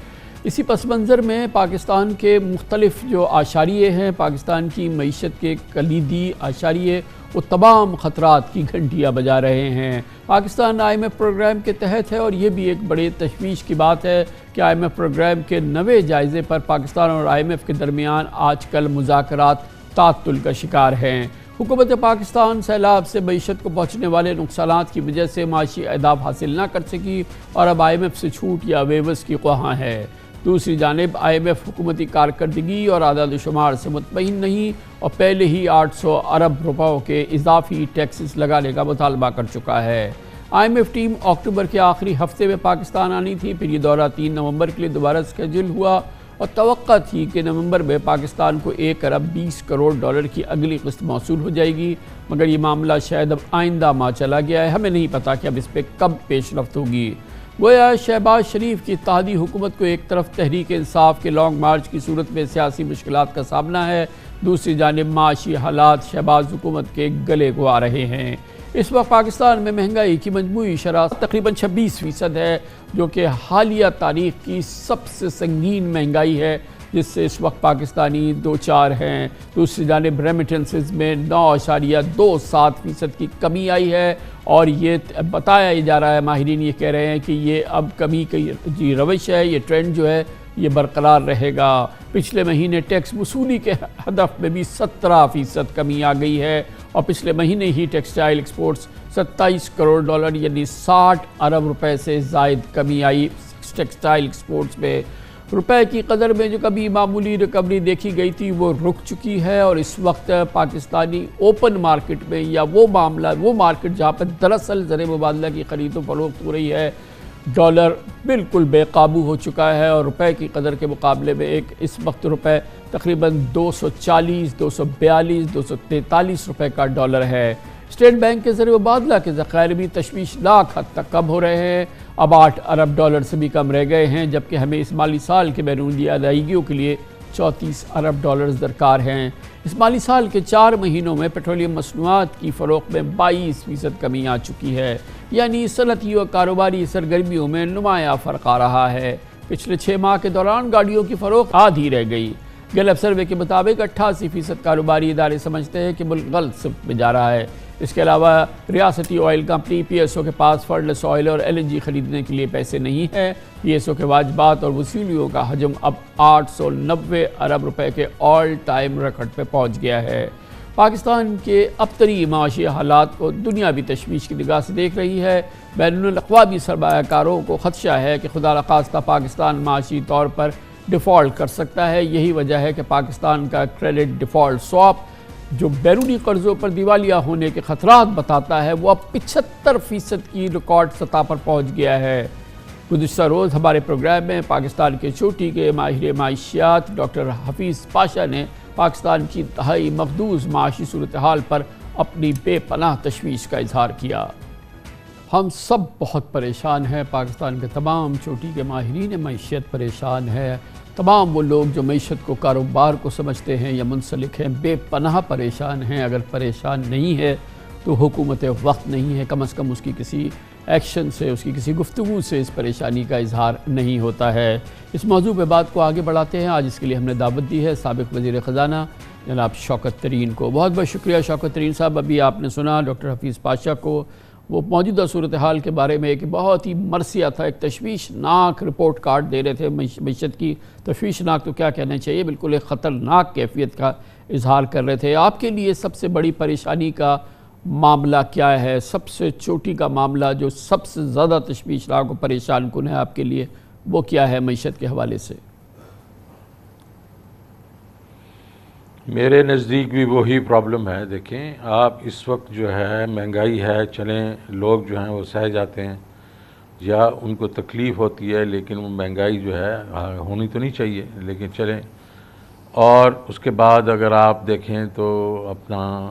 Speaker 1: اسی پس منظر میں پاکستان کے مختلف جو اشاریے ہیں، پاکستان کی معیشت کے کلیدی اشاریے، وہ تمام خطرات کی گھنٹیاں بجا رہے ہیں. پاکستان IMF پروگرام کے تحت ہے اور یہ بھی ایک بڑے تشویش کی بات ہے کہ IMF پروگرام کے 9ویں جائزے پر پاکستان اور IMF کے درمیان آج کل مذاکرات تعطل کا شکار ہیں. حکومت پاکستان سیلاب سے معیشت کو پہنچنے والے نقصانات کی وجہ سے معاشی اہداف حاصل نہ کر سکی اور اب IMF سے چھوٹ یا ویوز کی خواہاں ہے. دوسری جانب IMF حکومتی کارکردگی اور اعداد و شمار سے مطمئن نہیں اور پہلے ہی 800 ارب روپوں کے اضافی ٹیکسز لگانے کا مطالبہ کر چکا ہے. IMF ٹیم اکتوبر کے آخری ہفتے میں پاکستان آنی تھی، پھر یہ دورہ 3 نومبر کے لیے دوبارہ اسکیجول ہوا اور توقع تھی کہ نومبر میں پاکستان کو 1 ارب 20 کروڑ ڈالر کی اگلی قسط موصول ہو جائے گی، مگر یہ معاملہ شاید اب آئندہ ماہ چلا گیا ہے، ہمیں نہیں پتا کہ اب اس پہ کب پیش رفت ہوگی۔ گویا شہباز شریف کی اتحادی حکومت کو ایک طرف تحریک انصاف کے لانگ مارچ کی صورت میں سیاسی مشکلات کا سامنا ہے، دوسری جانب معاشی حالات شہباز حکومت کے گلے کو آ رہے ہیں۔ اس وقت پاکستان میں مہنگائی کی مجموعی شرح تقریباً 26% ہے، جو کہ حالیہ تاریخ کی سب سے سنگین مہنگائی ہے، جس سے اس وقت پاکستانی دوچار ہیں۔ دوسری جانب ریمیٹنسز میں 9.27% کی کمی آئی ہے، اور یہ بتایا جا رہا ہے، ماہرین یہ کہہ رہے ہیں کہ یہ اب کمی کی روش ہے، یہ ٹرینڈ جو ہے یہ برقرار رہے گا۔ پچھلے مہینے ٹیکس وصولی کے ہدف میں بھی 17% کمی آ گئی ہے، اور پچھلے مہینے ہی ٹیکسٹائل ایکسپورٹس 27 کروڑ ڈالر یعنی 60 ارب روپے سے زائد کمی آئی ٹیکسٹائل ایکسپورٹس میں۔ روپے کی قدر میں جو کبھی معمولی ریکوری دیکھی گئی تھی وہ رک چکی ہے، اور اس وقت پاکستانی اوپن مارکیٹ میں یا وہ مارکیٹ جہاں پر دراصل زر مبادلہ کی خرید و فروخت ہو رہی ہے، ڈالر بالکل بے قابو ہو چکا ہے، اور روپے کی قدر کے مقابلے میں اس وقت روپے تقریباً 240، 242، 243 روپے کا ڈالر ہے۔ اسٹیٹ بینک کے زر مبادلہ کے ذخائر بھی تشویشناک حد تک کم ہو رہے ہیں، اب 8 ارب ڈالر سے بھی کم رہ گئے ہیں، جبکہ ہمیں اس مالی سال کے بیرونی ادائیگیوں کے لیے 34 ارب ڈالرز درکار ہیں۔ اس مالی سال کے 4 مہینوں میں پیٹرولیم مصنوعات کی فروخت میں 22% کمی آ چکی ہے، یعنی صنعتی و کاروباری سرگرمیوں میں نمایاں فرق آ رہا ہے۔ پچھلے 6 ماہ کے دوران گاڑیوں کی فروخت آدھی رہ گئی۔ گیلپ سروے کے مطابق 88% کاروباری ادارے سمجھتے ہیں کہ ملک غلط سمت میں جا رہا ہے۔ اس کے علاوہ ریاستی oil company P S O کے پاس فلڈلس آئل اور ایل این جی خریدنے کے لیے پیسے نہیں ہیں۔ پی ایس او کے واجبات اور وصولیوں کا حجم اب 890 ارب روپے کے آل ٹائم ریکارڈ پہ پہنچ گیا ہے۔ پاکستان کے ابتری معاشی حالات کو دنیا بھی تشویش کی نگاہ سے دیکھ رہی ہے۔ بین الاقوامی سرمایہ کاروں کو خدشہ ہے کہ خدا نخواستہ پاکستان معاشی طور پر ڈیفالٹ کر سکتا ہے۔ یہی وجہ ہے کہ پاکستان کا کریڈٹ ڈیفالٹ سواپ جو بیرونی قرضوں پر دیوالیہ ہونے کے خطرات بتاتا ہے، وہ اب 75% کی ریکارڈ سطح پر پہنچ گیا ہے۔ گزشتہ روز ہمارے پروگرام میں پاکستان کے چوٹی کے ماہر معیشیات ڈاکٹر حفیظ پاشا نے پاکستان کی انتہائی مخدوز معاشی صورتحال پر اپنی بے پناہ تشویش کا اظہار کیا۔ ہم سب بہت پریشان ہیں، پاکستان کے تمام چوٹی کے ماہرین معیشت پریشان ہیں، تمام وہ لوگ جو معیشت کو کاروبار کو سمجھتے ہیں یا منسلک ہیں بے پناہ پریشان ہیں۔ اگر پریشان نہیں ہے تو حکومت وقت نہیں ہے، کم از کم اس کی کسی ایکشن سے، اس کی کسی گفتگو سے اس پریشانی کا اظہار نہیں ہوتا ہے۔ اس موضوع پہ بات کو آگے بڑھاتے ہیں۔ آج اس کے لیے ہم نے دعوت دی ہے سابق وزیر خزانہ جناب شوکت ترین کو۔ بہت بہت شکریہ شوکت ترین صاحب۔ ابھی آپ نے سنا ڈاکٹر حفیظ پاشا کو، وہ موجودہ صورتحال کے بارے میں ایک بہت ہی مرثیہ تھا، ایک تشویشناک رپورٹ کارڈ دے رہے تھے معیشت کی۔ تشویشناک تو کیا کہنا چاہیے، بالکل ایک خطرناک کیفیت کا اظہار کر رہے تھے۔ آپ کے لیے سب سے بڑی پریشانی کا معاملہ کیا ہے؟ سب سے چوٹی کا معاملہ جو سب سے زیادہ تشویشناک و پریشان کن ہے آپ کے لیے، وہ کیا ہے معیشت کے حوالے سے؟
Speaker 6: میرے نزدیک بھی وہی پرابلم ہے۔ دیکھیں آپ اس وقت جو ہے مہنگائی ہے، چلیں لوگ جو ہیں وہ سہ جاتے ہیں یا ان کو تکلیف ہوتی ہے، لیکن وہ مہنگائی جو ہے ہونی تو نہیں چاہیے، لیکن چلیں۔ اور اس کے بعد اگر آپ دیکھیں تو اپنا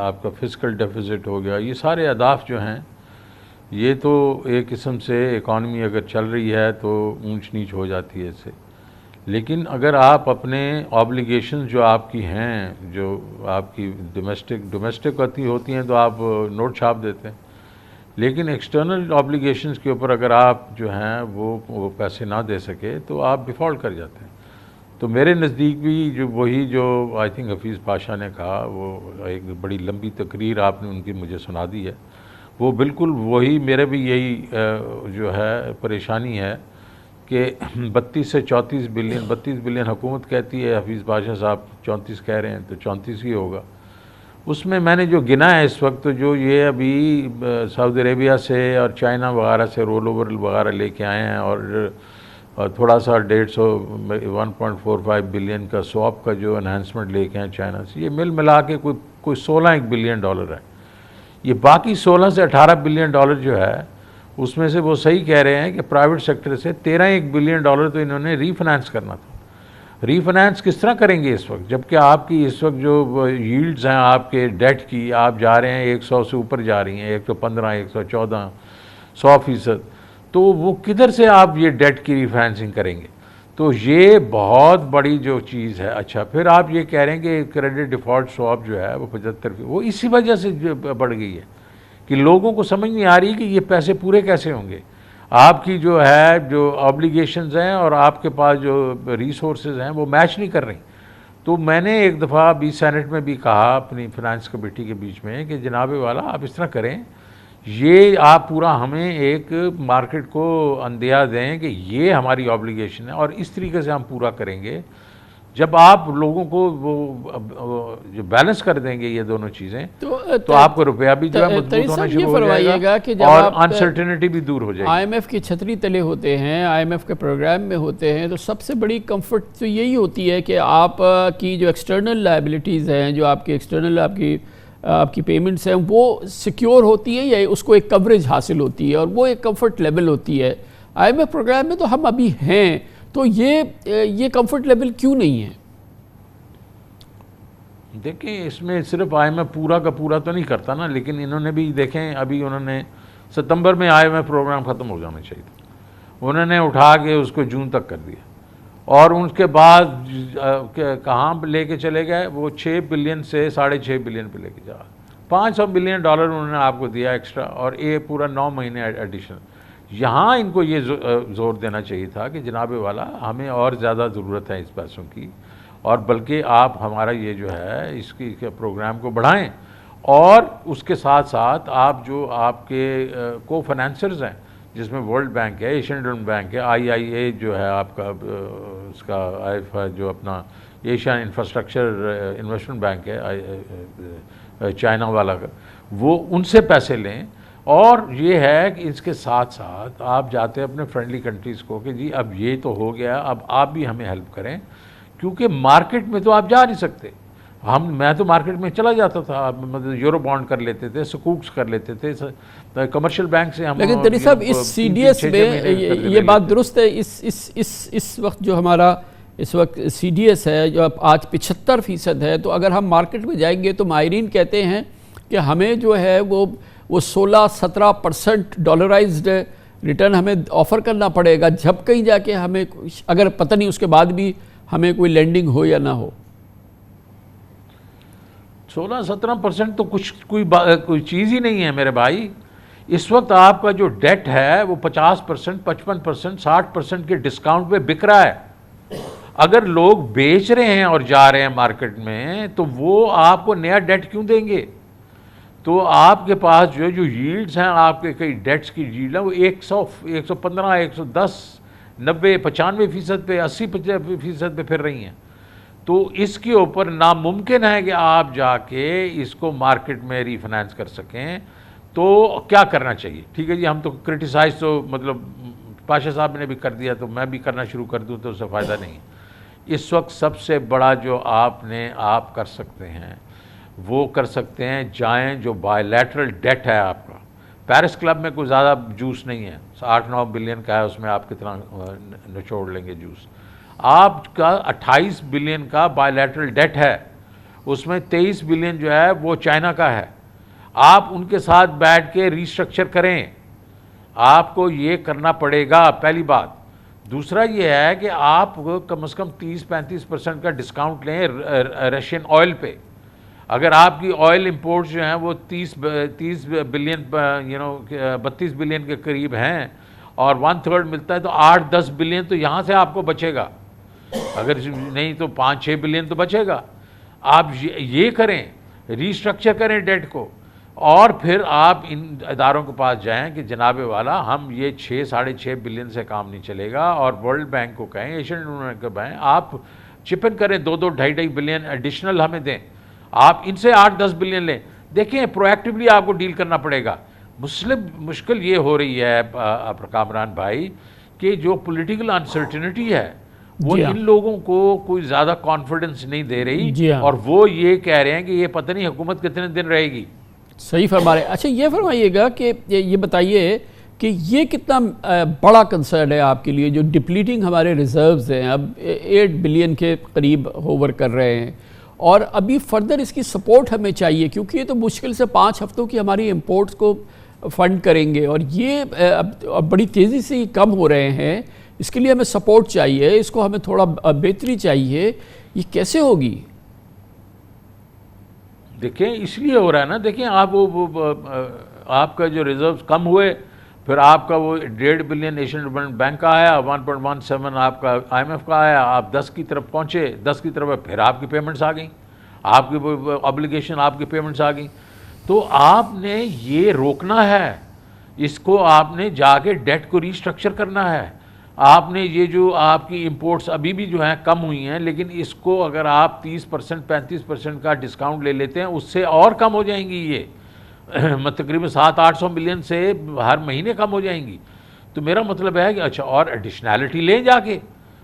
Speaker 6: آپ کا فسکل ڈیفیسٹ ہو گیا، یہ سارے اہداف جو ہیں یہ تو ایک قسم سے اکانومی اگر چل رہی ہے تو اونچ نیچ ہو جاتی ہے اس سے۔ لیکن اگر آپ اپنے آبلیگیشنز جو آپ کی ہیں، جو آپ کی ڈومیسٹک ہوتی ہیں تو آپ نوٹ چھاپ دیتے ہیں، لیکن ایکسٹرنل آبلیگیشنز کے اوپر اگر آپ جو ہیں وہ پیسے نہ دے سکے تو آپ ڈیفالٹ کر جاتے ہیں۔ تو میرے نزدیک بھی وہی جو آئی تھنک حفیظ پاشا نے کہا، وہ ایک بڑی لمبی تقریر آپ نے ان کی مجھے سنا دی ہے، وہ بالکل وہی میرے بھی یہی جو ہے پریشانی ہے کہ 32 سے 34 بلین 32 بلین حکومت کہتی ہے، حفیظ پاشا صاحب 34 کہہ رہے ہیں، تو 34 ہی ہوگا۔ اس میں میں نے جو گنا ہے اس وقت، جو یہ ابھی سعودی عربیہ سے اور چائنا وغیرہ سے رول اوور وغیرہ لے کے آئے ہیں، اور تھوڑا سا 1.45 بلین کا سواپ کا جو انہانسمنٹ لے کے آئے چائنا سے، یہ مل ملا کے کوئی 16 بلین ڈالر ہے۔ یہ باقی 16 سے 18 بلین ڈالر جو ہے، اس میں سے وہ صحیح کہہ رہے ہیں کہ پرائیویٹ سیکٹر سے 13 بلین ڈالر تو انہوں نے ری فنانس کرنا تھا۔ ری فائنانس کس طرح کریں گے اس وقت، جبکہ آپ کی اس وقت جو ییلڈز ہیں آپ کے ڈیٹ کی، آپ جا رہے ہیں 100 سے اوپر جا رہی ہیں، 115 114 100%، تو وہ کدھر سے آپ یہ ڈیٹ کی ری فائنانسنگ کریں گے؟ تو یہ بہت بڑی جو چیز ہے. اچھا پھر آپ یہ کہہ رہے ہیں کہ کریڈٹ ڈیفالٹ سواپ جو ہے وہ 75، وہ اسی وجہ سے بڑھ گئی ہے کہ لوگوں کو سمجھ نہیں آ رہی کہ یہ پیسے پورے کیسے ہوں گے. آپ کی جو ہے جو آبلیگیشنز ہیں اور آپ کے پاس جو ریسورسز ہیں وہ میچ نہیں کر رہی. تو میں نے ایک دفعہ بھی سینٹ میں بھی کہا اپنی فائنانس کمیٹی کے بیچ میں کہ جناب والا آپ اس طرح کریں، یہ آپ پورا ہمیں ایک مارکیٹ کو اندیا دیں کہ یہ ہماری آبلیگیشن ہے اور اس طریقے سے ہم پورا کریں گے. جب آپ لوگوں کو وہ جو بیلنس کر دیں گے یہ دونوں چیزیں تو آپ کو روپیہ بھی جو ہے مضبوط ہونا شروع ہو جائے گا اور انسرٹینٹی بھی دور ہو جائے گی.
Speaker 1: آئی ایم ایف کی چھتری تلے ہوتے ہیں، آئی ایم ایف کے پروگرام میں ہوتے ہیں، تو سب سے بڑی کمفرٹ تو یہی ہوتی ہے کہ آپ کی جو ایکسٹرنل لائبلٹیز ہیں، جو آپ کی ایکسٹرنل آپ کی پیمنٹس ہیں وہ سیکیور ہوتی ہے یا اس کو ایک کوریج حاصل ہوتی ہے اور وہ ایک کمفرٹ لیول ہوتی ہے. آئی ایم ایف پروگرام میں تو ہم ابھی ہیں، تو یہ کمفرٹ لیول کیوں نہیں ہے؟
Speaker 6: دیکھیں اس میں صرف آئی ایم ایف پورا کا پورا تو نہیں کرتا نا، لیکن انہوں نے بھی دیکھیں ابھی انہوں نے ستمبر میں آئی ایم ایف پروگرام ختم ہو جانا چاہیے تھا، انہوں نے اٹھا کے اس کو جون تک کر دیا اور ان کے بعد کہاں لے کے چلے گئے، وہ 6 بلین سے 6.5 بلین پہ لے کے جا، $500 بلین انہوں نے آپ کو دیا ایکسٹرا اور یہ پورا 9 مہینے ایڈیشنل. یہاں ان کو یہ زور دینا چاہیے تھا کہ جناب والا ہمیں اور زیادہ ضرورت ہے اس پیسوں کی، اور بلکہ آپ ہمارا یہ جو ہے اس کی پروگرام کو بڑھائیں، اور اس کے ساتھ ساتھ آپ جو آپ کے کو فائنینسرز ہیں جس میں ورلڈ بینک ہے، ایشین ڈیولپمنٹ بینک ہے، IIA جو ہے آپ کا اس کا IF ہے جو اپنا ایشین انفراسٹرکچر انویسٹمنٹ بینک ہے چائنا والا کا، وہ ان سے پیسے لیں. اور یہ ہے کہ اس کے ساتھ ساتھ آپ جاتے ہیں اپنے فرینڈلی کنٹریز کو کہ جی اب یہ تو ہو گیا، اب آپ بھی ہمیں ہیلپ کریں، کیونکہ مارکیٹ میں تو آپ جا نہیں سکتے. میں تو مارکیٹ میں چلا جاتا تھا، مطلب یورو بانڈ کر لیتے تھے، سکوکس کر لیتے تھے، کمرشل بینک سے ہم.
Speaker 1: لیکن طری صاحب اس سی ڈی ایس میں یہ بات درست ہے، اس وقت جو ہمارا اس وقت سی ڈی ایس ہے جو آج 75% ہے، تو اگر ہم مارکیٹ میں جائیں گے تو ماہرین کہتے ہیں کہ ہمیں جو ہے وہ 16-17% ڈالرائزڈ ریٹرن ہمیں آفر کرنا پڑے گا، جب کہیں جا کے ہمیں اگر پتہ نہیں اس کے بعد بھی ہمیں کوئی لینڈنگ ہو یا نہ ہو.
Speaker 6: 16-17% تو کوئی چیز ہی نہیں ہے میرے بھائی. اس وقت آپ کا جو ڈیٹ ہے وہ 50%، 55%، 60% کے ڈسکاؤنٹ پہ بک رہا ہے. اگر لوگ بیچ رہے ہیں اور جا رہے ہیں مارکیٹ میں تو وہ آپ کو نیا ڈیٹ کیوں دیں گے؟ تو آپ کے پاس جو ییلڈز ہیں آپ کے کئی ڈیٹس کی ییلڈ ہے وہ 115 110 90 95% پہ 80% پہ پھر رہی ہیں. تو اس کے اوپر ناممکن ہے کہ آپ جا کے اس کو مارکیٹ میں ری فائنانس کر سکیں. تو کیا کرنا چاہیے؟ ٹھیک ہے جی، ہم تو کرٹیسائز تو مطلب پاشا صاحب نے بھی کر دیا تو میں بھی کرنا شروع کر دوں تو اس سے فائدہ نہیں. اس وقت سب سے بڑا جو آپ کر سکتے ہیں وہ کر سکتے ہیں، جائیں جو بائیلیٹرل ڈیٹ ہے آپ کا. پیرس کلب میں کوئی زیادہ جوس نہیں ہے، 8-9 بلین کا ہے، اس میں آپ کتنا نچوڑ لیں گے جوس. آپ کا 28 بلین کا بائیلیٹرل ڈیٹ ہے، اس میں 23 بلین جو ہے وہ چائنا کا ہے. آپ ان کے ساتھ بیٹھ کے ریسٹرکچر کریں، آپ کو یہ کرنا پڑے گا پہلی بات. دوسرا یہ ہے کہ آپ کم از کم 30-35% کا ڈسکاؤنٹ لیں رشین آئل پہ. اگر آپ کی آئل امپورٹس جو ہیں وہ 30 بلین 32 بلین کے قریب ہیں اور 1/3 ملتا ہے تو 8-10 بلین تو یہاں سے آپ کو بچے گا، اگر نہیں تو 5-6 بلین تو بچے گا. آپ یہ کریں، ریسٹرکچر کریں ڈیٹ کو، اور پھر آپ ان اداروں کے پاس جائیں کہ جناب والا ہم یہ 6-6.5 بلین سے کام نہیں چلے گا، اور ورلڈ بینک کو کہیں، ایشین یونین کو کہیں آپ چپن کریں 2-2.5 بلین ایڈیشنل ہمیں دیں، آپ ان سے 8-10 بلین لیں. دیکھیں پرویکٹیولی آپ کو ڈیل کرنا پڑے گا. مشکل یہ ہو رہی ہے کامران بھائی کہ جو پولیٹیکل انسرٹینٹی ہے وہ ان لوگوں کو کوئی زیادہ کانفیڈنس نہیں دے رہی، اور وہ یہ کہہ رہے ہیں کہ یہ پتہ نہیں حکومت کتنے دن رہے گی.
Speaker 1: صحیح فرما رہے ہیں. اچھا یہ فرمائیے گا کہ یہ بتائیے کہ یہ کتنا بڑا کنسرن ہے آپ کے لیے، جو ڈپلیٹنگ ہمارے ریزروز ہیں، اب 8 بلین کے قریب ہوور کر رہے ہیں، اور ابھی فردر اس کی سپورٹ ہمیں چاہیے، کیونکہ یہ تو مشکل سے 5 ہفتوں کی ہماری امپورٹس کو فنڈ کریں گے، اور یہ اب بڑی تیزی سے یہ کم ہو رہے ہیں. اس کے لیے ہمیں سپورٹ چاہیے، اس کو ہمیں تھوڑا بہتری چاہیے. یہ کیسے ہوگی؟
Speaker 6: دیکھیں اس لیے ہو رہا ہے نا، دیکھیں آپ کا جو ریزروز کم ہوئے، پھر آپ کا وہ 1.5 بلین نیشنل ڈیولپمنٹ بینک کا آیا، 1.17 آپ کا IMF کا آیا، آپ 10 کی طرف پہنچے، 10 کی طرف پھر آپ کی پیمنٹس آ گئیں، آپ کی obligation آپ کی پیمنٹس آ گئیں. تو آپ نے یہ روکنا ہے، اس کو آپ نے جا کے ڈیٹ کو ریسٹرکچر کرنا ہے. آپ نے یہ جو آپ کی امپورٹس ابھی بھی جو ہیں کم ہوئی ہیں، لیکن اس کو اگر آپ 30% 35% کا ڈسکاؤنٹ لے لیتے ہیں، اس سے اور کم ہو جائیں گی. یہ تقریباً 700-800 ملین سے ہر مہینے کم ہو جائیں گی. تو میرا مطلب ہے کہ اچھا اور ایڈیشنالٹی لیں جا کے.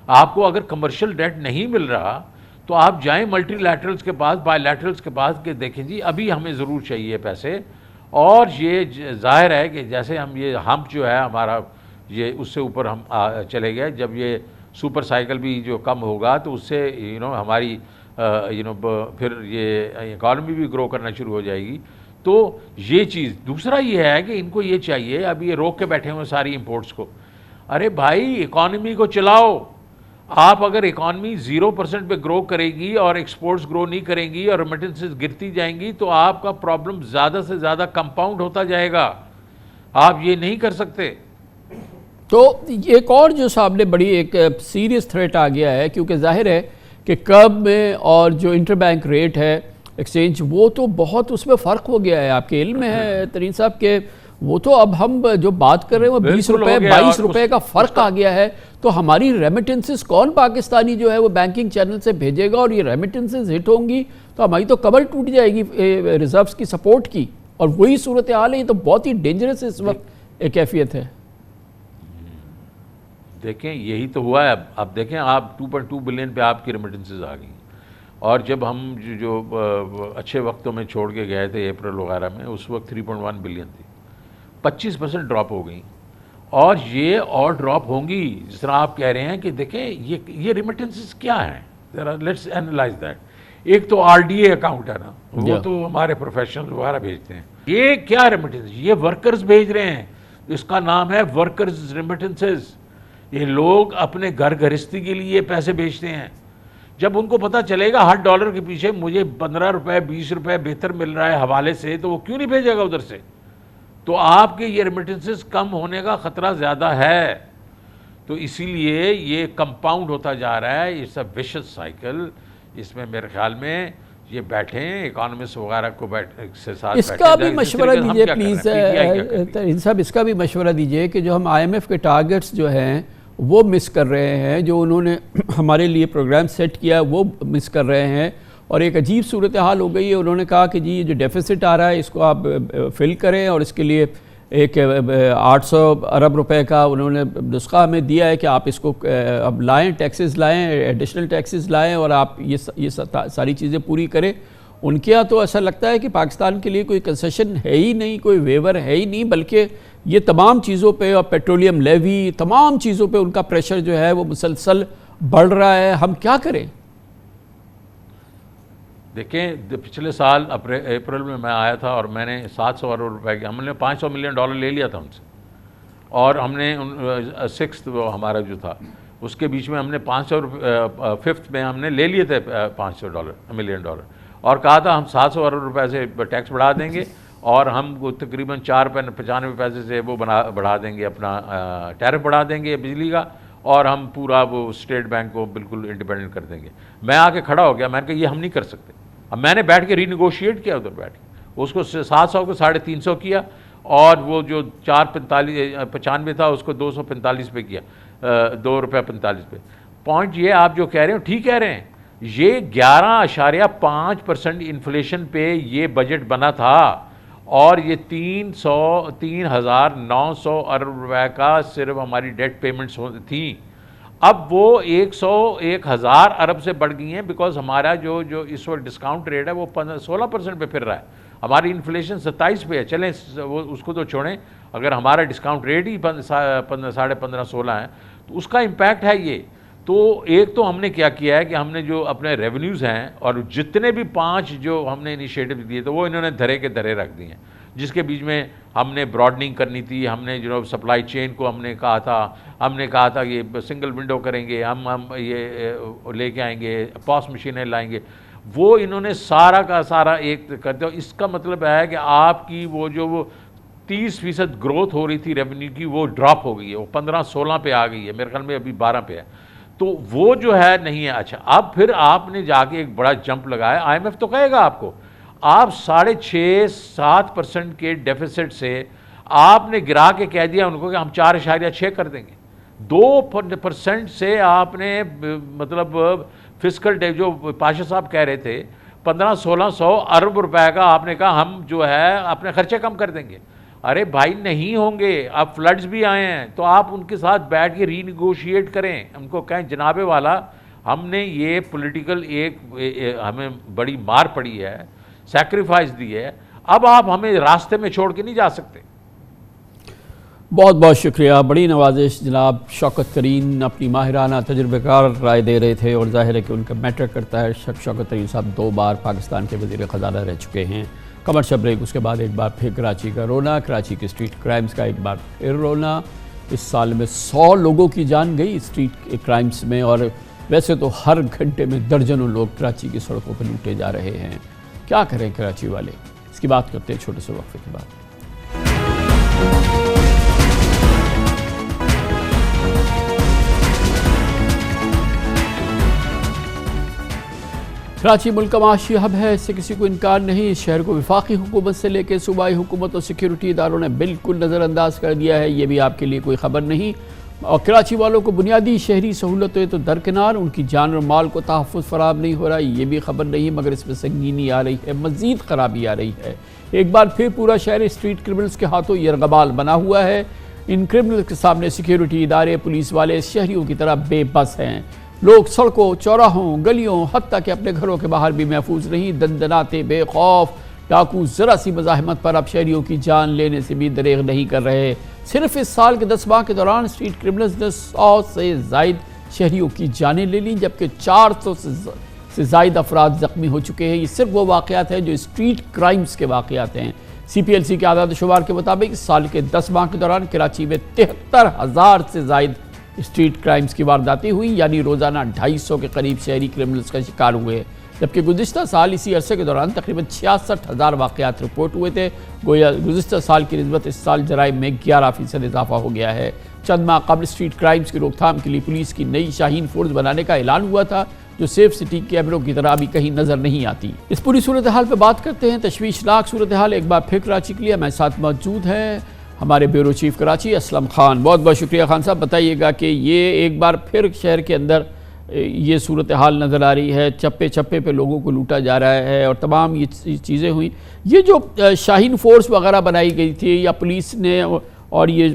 Speaker 6: آپ کو اگر کمرشل ڈیٹ نہیں مل رہا تو آپ جائیں ملٹی لیٹرلز کے پاس، بائی لیٹرلز کے پاس، کہ دیکھیں جی ابھی ہمیں ضرور چاہیے پیسے. اور یہ ظاہر ہے کہ جیسے ہم یہ ہمپ جو ہے ہمارا، یہ اس سے اوپر ہم چلے گئے. جب یہ سپر سائیکل بھی جو کم ہوگا تو اس سے ہماری پھر یہ اکانومی بھی گرو کرنا شروع ہو جائے گی. تو یہ چیز. دوسرا یہ ہے کہ ان کو یہ چاہیے، اب یہ روک کے بیٹھے ہوئے ساری امپورٹس کو، ارے بھائی اکانومی کو چلاؤ. آپ اگر اکانومی 0% پہ گرو کرے گی اور ایکسپورٹس گرو نہیں کریں گی اور ریمیٹنسز گرتی جائیں گی تو آپ کا پرابلم زیادہ سے زیادہ کمپاؤنڈ ہوتا جائے گا. آپ یہ نہیں کر سکتے.
Speaker 1: تو ایک اور جو سامنے بڑی ایک سیریس تھریٹ آ گیا ہے، کیونکہ ظاہر ہے کہ کرب میں اور جو انٹر بینک ریٹ ہے ایکسچینج، وہ تو بہت اس میں فرق ہو گیا ہے. آپ کے علم میں ہے ترین صاحب کہ وہ تو اب ہم جو بات کر رہے ہیں وہ 20 روپے 22 روپے کا فرق آ گیا ہے. تو ہماری ریمیٹنسز کون پاکستانی جو ہے وہ بینکنگ چینل سے بھیجے گا؟ اور یہ ریمیٹنسز ہٹ ہوں گی تو ہماری تو کمر ٹوٹ جائے گی ریزروز کی سپورٹ کی. اور وہی صورتحال ہے. یہ تو بہت ہی ڈینجرس اس وقت ایک کیفیت ہے.
Speaker 6: دیکھیں یہی تو ہوا ہے. اب دیکھیں آپ 2.2 بلین پہ آپ کی ریمیٹنسز آ گئیں، اور جب ہم جو اچھے وقتوں میں چھوڑ کے گئے تھے اپریل وغیرہ میں، اس وقت 3.1 بلین تھی. 25% ڈراپ ہو گئی، اور یہ اور ڈراپ ہوں گی. جس طرح آپ کہہ رہے ہیں کہ دیکھیں یہ ریمیٹنسز کیا ہیں، ذرا لیٹس اینالائز دیٹ. ایک تو RDA اکاؤنٹ ہے نا، وہ تو ہمارے پروفیشنل وغیرہ بھیجتے ہیں. یہ کیا ریمیٹنس؟ یہ ورکرز بھیج رہے ہیں. اس کا نام ہے ورکرز ریمیٹنسز. یہ لوگ اپنے گھر گھرستی کے لیے پیسے بھیجتے ہیں. جب ان کو پتہ چلے گا ہر ڈالر کے پیچھے مجھے 15 روپے 20 روپے بہتر مل رہا ہے حوالے سے، تو وہ کیوں نہیں بھیجے گا ادھر سے؟ تو آپ کے یہ ریمیٹنسز کم ہونے کا خطرہ زیادہ ہے. تو اسی لیے یہ کمپاؤنڈ ہوتا جا رہا ہے. It's a ویشس cycle. اس میں میرے خیال میں یہ بیٹھیں اکانومسٹ وغیرہ کو سے ساتھ
Speaker 1: اس کا بھی مشورہ دیجیے پلیز ترین صاحب. اس کا بھی مشورہ دیجیے کہ جو ہم IMF کے ٹارگٹس جو ہیں وہ مس کر رہے ہیں، جو انہوں نے ہمارے لیے پروگرام سیٹ کیا وہ مس کر رہے ہیں. اور ایک عجیب صورتحال ہو گئی ہے. انہوں نے کہا کہ جی یہ جو ڈیفیسٹ آ رہا ہے اس کو آپ فل کریں، اور اس کے لیے ایک 800 ارب روپے کا انہوں نے نسخہ ہمیں دیا ہے کہ آپ اس کو اب لائیں، ٹیکسز لائیں، ایڈیشنل ٹیکسز لائیں، اور آپ یہ ساری چیزیں پوری کریں. ان کے یہاں تو ایسا لگتا ہے کہ پاکستان کے لیے کوئی کنسیشن ہے ہی نہیں، کوئی ویور ہے ہی نہیں، بلکہ یہ تمام چیزوں پہ، اور پیٹرولیم لیوی، تمام چیزوں پہ ان کا پریشر جو ہے وہ مسلسل بڑھ رہا ہے. ہم کیا کریں؟
Speaker 6: دیکھیں پچھلے سال اپریل میں آیا تھا اور میں نے 700 ارب روپے کی، ہم نے $500 ملین لے لیا تھا ان سے. اور ہم نے 6th ہمارا جو تھا اس کے بیچ میں ہم نے 500 میں ہم نے لے لیے تھے $500 ملین، اور کہا تھا ہم 700 ارب روپے سے ٹیکس بڑھا دیں گے، اور ہم تقریباً 4.95 پیسے سے وہ بڑھا دیں گے، اپنا ٹیرف بڑھا دیں گے بجلی کا، اور ہم پورا وہ اسٹیٹ بینک کو بالکل انڈیپینڈنٹ کر دیں گے. میں آ کے کھڑا ہو گیا، میں نے کہا یہ ہم نہیں کر سکتے. اب میں نے بیٹھ کے ری نیگوشیٹ کیا ادھر بیٹھ کے، اس کو 700 کو 350 کیا، اور وہ جو 4.95 تھا اس کو 245 پہ کیا، 2 روپے 45 پہ. پوائنٹ یہ آپ جو کہہ رہے ہیں ٹھیک کہہ رہے ہیں. یہ 11.5% انفلیشن پہ یہ بجٹ بنا تھا، اور یہ 3,900 ارب روپے کا صرف ہماری ڈیٹ پیمنٹس تھیں. اب وہ 101,000 ارب سے بڑھ گئی ہیں، بیکاز ہمارا جو اس وقت ڈسکاؤنٹ ریٹ ہے وہ 16% پہ پھر رہا ہے. ہماری انفلیشن 27 پہ ہے. چلیں وہ اس کو تو چھوڑیں. اگر ہمارا ڈسکاؤنٹ ریٹ ہی 15.5-16 ہے تو اس کا امپیکٹ ہے یہ. تو ایک تو ہم نے کیا ہے کہ ہم نے جو اپنے ریونیوز ہیں اور جتنے بھی 5 جو ہم نے انیشیٹو دیے تو وہ انہوں نے دھرے کے دھرے رکھ دیے ہیں, جس کے بیچ میں ہم نے براڈننگ کرنی تھی, ہم نے جو سپلائی چین کو ہم نے کہا تھا یہ سنگل ونڈو کریں گے, ہم یہ لے کے آئیں گے, پاس مشینیں لائیں گے, وہ انہوں نے سارا کا سارا ایک کرتے ہو. اس کا مطلب ہے کہ آپ کی وہ 30% گروتھ ہو رہی تھی ریونیو کی وہ ڈراپ ہو گئی ہے, وہ 15-16 پہ آ گئی ہے, میرے خیال میں ابھی 12 پہ ہے. تو وہ جو ہے نہیں ہے. اچھا اب پھر آپ نے جا کے ایک بڑا جمپ لگایا, آئی ایم ایف تو کہے گا آپ کو, آپ 6.5-7% کے ڈیفیسٹ سے آپ نے گرا کے کہہ دیا ان کو کہ ہم 4.6 کر دیں گے. 2% سے آپ نے مطلب فسکل جو پاشا صاحب کہہ رہے تھے 1500-1600 ارب روپے کا آپ نے کہا ہم جو ہے اپنے خرچے کم کر دیں گے. ارے بھائی نہیں ہوں گے, اب فلڈز بھی آئے ہیں تو آپ ان کے ساتھ بیٹھ کے ری نیگوشیٹ کریں, ان کو کہیں جناب والا ہم نے یہ پولیٹیکل ہمیں بڑی مار پڑی ہے, سیکریفائس دی ہے, اب آپ ہمیں راستے میں چھوڑ کے نہیں جا سکتے.
Speaker 1: بہت بہت شکریہ, بڑی نوازش. جناب شوکت ترین اپنی ماہرانہ تجربہ کار رائے دے رہے تھے اور ظاہر ہے کہ ان کا میٹر کرتا ہے. شوکت ترین صاحب 2 بار پاکستان کے وزیر خزانہ رہ چکے ہیں. کمرشل بریک, اس کے بعد ایک بار پھر کراچی کا رونا, کراچی کے اسٹریٹ کرائمز کا ایک بار پھر رونا. اس سال میں 100 لوگوں کی جان گئی اسٹریٹ کرائمز میں, اور ویسے تو ہر گھنٹے میں درجنوں لوگ کراچی کی سڑکوں پر لوٹے جا رہے ہیں. کیا کریں کراچی والے, اس کی بات کرتے ہیں چھوٹے سے وقفے کے بعد. کراچی ملک کا معاشی ہب ہے, اس سے کسی کو انکار نہیں. اس شہر کو وفاقی حکومت سے لے کے صوبائی حکومت اور سیکیورٹی اداروں نے بالکل نظر انداز کر دیا ہے, یہ بھی آپ کے لیے کوئی خبر نہیں. اور کراچی والوں کو بنیادی شہری سہولتیں تو درکنار, ان کی جان اور مال کو تحفظ فراہم نہیں ہو رہا, یہ بھی خبر نہیں. مگر اس میں سنگینی آ رہی ہے, مزید خرابی آ رہی ہے. ایک بار پھر پورا شہر اسٹریٹ کرمنلز کے ہاتھوں یرغمال بنا ہوا ہے. ان کرمنلز کے سامنے سیکیورٹی ادارے, پولیس والے شہریوں کی طرح بے بس ہیں. لوگ سڑکوں, چوراہوں, گلیوں, حتیٰ کہ اپنے گھروں کے باہر بھی محفوظ نہیں, دندناتے بے خوف. ڈاکو ذرا سی مزاحمت پر اب شہریوں کی جان لینے سے بھی دریغ نہیں کر رہے. صرف اس سال کے 10 ماہ کے دوران اسٹریٹ کرمنلز نے 100 سے زائد شہریوں کی جانیں لے لیں, جبکہ 400 سے زائد افراد زخمی ہو چکے ہیں. یہ صرف وہ واقعات ہیں جو اسٹریٹ کرائمز کے واقعات ہیں. CPLC کے اعداد و شمار کے مطابق اس سال کے 10 ماہ کے دوران کراچی میں 73,000 سے زائد اسٹریٹ کرائمز کی وارداتیں ہوئی, یعنی روزانہ 250 کے قریب شہری کرمنلز کا شکار ہوئے. جبکہ گزشتہ سال اسی عرصے کے دوران تقریباً 66,000 واقعات رپورٹ ہوئے تھے. گویا گزشتہ سال کی نسبت اس سال جرائم میں 11% اضافہ ہو گیا ہے. چند ماہ قبل اسٹریٹ کرائمز کی روک تھام کے لیے پولیس کی نئی شاہین فورس بنانے کا اعلان ہوا تھا, جو سیف سٹی کیمروں کی طرح ابھی کہیں نظر نہیں آتی. اس پوری صورتحال پہ بات کرتے ہیں. تشویشناک صورتحال ایک بار پھر کراچی کے لیے. ہمارے ساتھ موجود ہیں ہمارے بیورو چیف کراچی اسلم خان. بہت بہت شکریہ خان صاحب. بتائیے گا کہ یہ ایک بار پھر شہر کے اندر یہ صورتحال نظر آ رہی ہے, چپے چپے پہ لوگوں کو لوٹا جا رہا ہے اور تمام یہ چیزیں ہوئیں. یہ جو شاہین فورس وغیرہ بنائی گئی تھی یا پولیس نے, اور یہ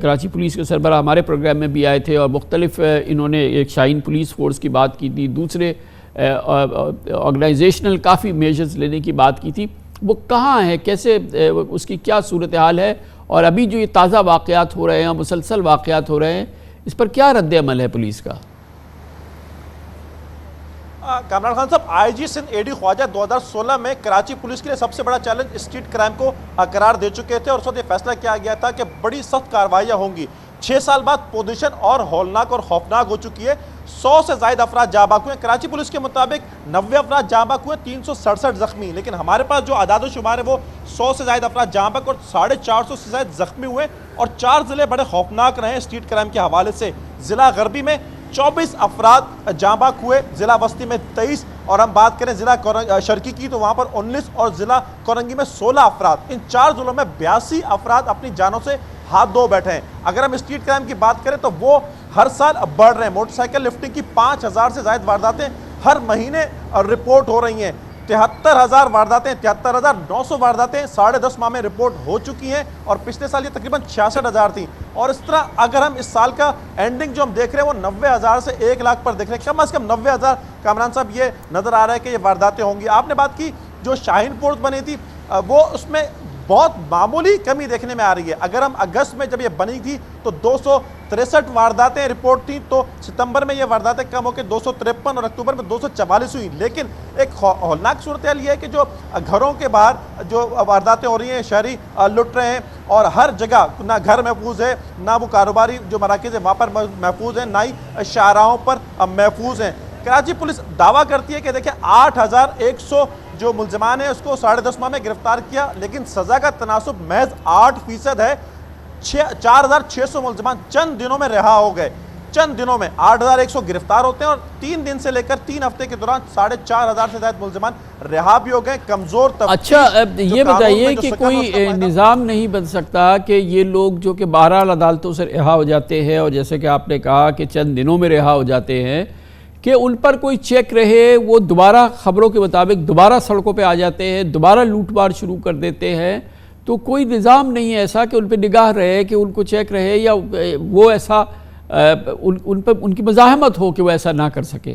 Speaker 1: کراچی پولیس کے سربراہ ہمارے پروگرام میں بھی آئے تھے اور مختلف انہوں نے ایک شاہین پولیس فورس کی بات کی تھی, دوسرے آرگنائزیشنل کافی میجرز لینے کی بات کی تھی, وہ کہاں ہے, کیسے, اس کی کیا صورتحال ہے, اور ابھی جو یہ تازہ واقعات ہو رہے ہیں, مسلسل واقعات ہو رہے ہیں, اس پر کیا رد عمل ہے پولیس کا؟
Speaker 7: کامران خان صاحب, IG سندھ AD خواجہ 2016 میں کراچی پولیس کے لیے سب سے بڑا چیلنج اسٹریٹ کرائم کو قرار دے چکے تھے, اور اس وقت یہ فیصلہ کیا گیا تھا کہ بڑی سخت کارروائیاں ہوں گی. 6 سال بعد پوزیشن اور ہولناک اور خوفناک ہو چکی ہے. 100 سے زائد افراد جاں بحق ہوئے. کراچی پولیس کے مطابق 90 افراد جاں بحق ہوئے, 367 زخمی. لیکن ہمارے پاس جو اعداد و شمار ہے وہ 100 سے زائد افراد جاں بحق اور 450 سے زائد زخمی ہوئے. اور 4 ضلع بڑے خوفناک رہے اسٹریٹ کرائم کے حوالے سے. ضلع غربی میں 24 افراد جاں بحق ہوئے, ضلع وسطی میں 23, اور ہم بات کریں ضلع شرقی کی تو وہاں پر 19, اور ضلع کورنگی میں 16 افراد. ان 4 ضلعوں میں 82 افراد اپنی جانوں سے ہاتھ دھو بیٹھے ہیں. اگر ہم اسٹریٹ کرائم کی بات کریں تو وہ ہر سال بڑھ رہے ہیں. موٹر سائیکل لفٹنگ کی 5,000 سے زائد وارداتیں ہر مہینے رپورٹ ہو رہی ہیں. 73,000 وارداتیں, 73,900 وارداتیں 10.5 ماہ میں رپورٹ ہو چکی ہیں, اور پچھلے سال یہ تقریباً 66,000 تھیں. اور اس طرح اگر ہم اس سال کا اینڈنگ جو ہم دیکھ رہے ہیں وہ 90,000 سے 1 لاکھ پر دیکھ رہے ہیں. کم از کم 90,000 کامران صاحب یہ نظر آ رہا ہے کہ یہ وارداتیں ہوں گی. آپ نے بات کی جو شاہین فورس بنی تھی, وہ اس میں بہت معمولی کمی دیکھنے میں آ رہی ہے۔ اگر ہم اگست میں جب یہ بنی تھی تو 263 وارداتیں رپورٹ تھیں، تو ستمبر میں یہ وارداتیں کم ہو کے 253 اور اکتوبر میں 244 ہوئی۔ لیکن ایک ہولناک صورتحال یہ ہے کہ جو گھروں کے باہر جو وارداتیں ہو رہی ہیں، شہری لٹ رہے ہیں اور ہر جگہ نہ گھر محفوظ ہے، نہ وہ کاروباری جو مراکز ہیں وہاں پر محفوظ ہیں، نہ ہی شاہراہوں پر محفوظ ہیں۔ کراچی پولیس دعویٰ کرتی ہے کہ دیکھیں 8100 جو ملزمان ہیں اس کو 10.5 ماہ میں گرفتار کیا، لیکن سزا کا تناسب محض 8% ہے۔ 4600 ملزمان چند دنوں میں رہا ہو گئے۔ چند دنوں میں 8100 گرفتار ہوتے ہیں اور 3 دن سے لے کر 3 ہفتے کے دوران 4500 سے زائد ملزمان رہا بھی ہو گئے۔ کمزور تفتیش۔
Speaker 1: اچھا یہ بتائیے کہ کوئی نظام نہیں بن سکتا کہ یہ لوگ جو کہ بہرحال عدالتوں سے رہا ہو جاتے ہیں اور جیسے کہ آپ نے کہا کہ چند دنوں میں رہا ہو جاتے ہیں، کہ ان پر کوئی چیک رہے، وہ دوبارہ خبروں کے مطابق دوبارہ سڑکوں پہ آ جاتے ہیں، دوبارہ لوٹ مار شروع کر دیتے ہیں، تو کوئی نظام نہیں ہے ایسا کہ ان پہ نگاہ رہے، کہ ان کو چیک رہے، یا وہ ایسا ان پہ ان کی مزاحمت ہو کہ وہ ایسا نہ کر سکے؟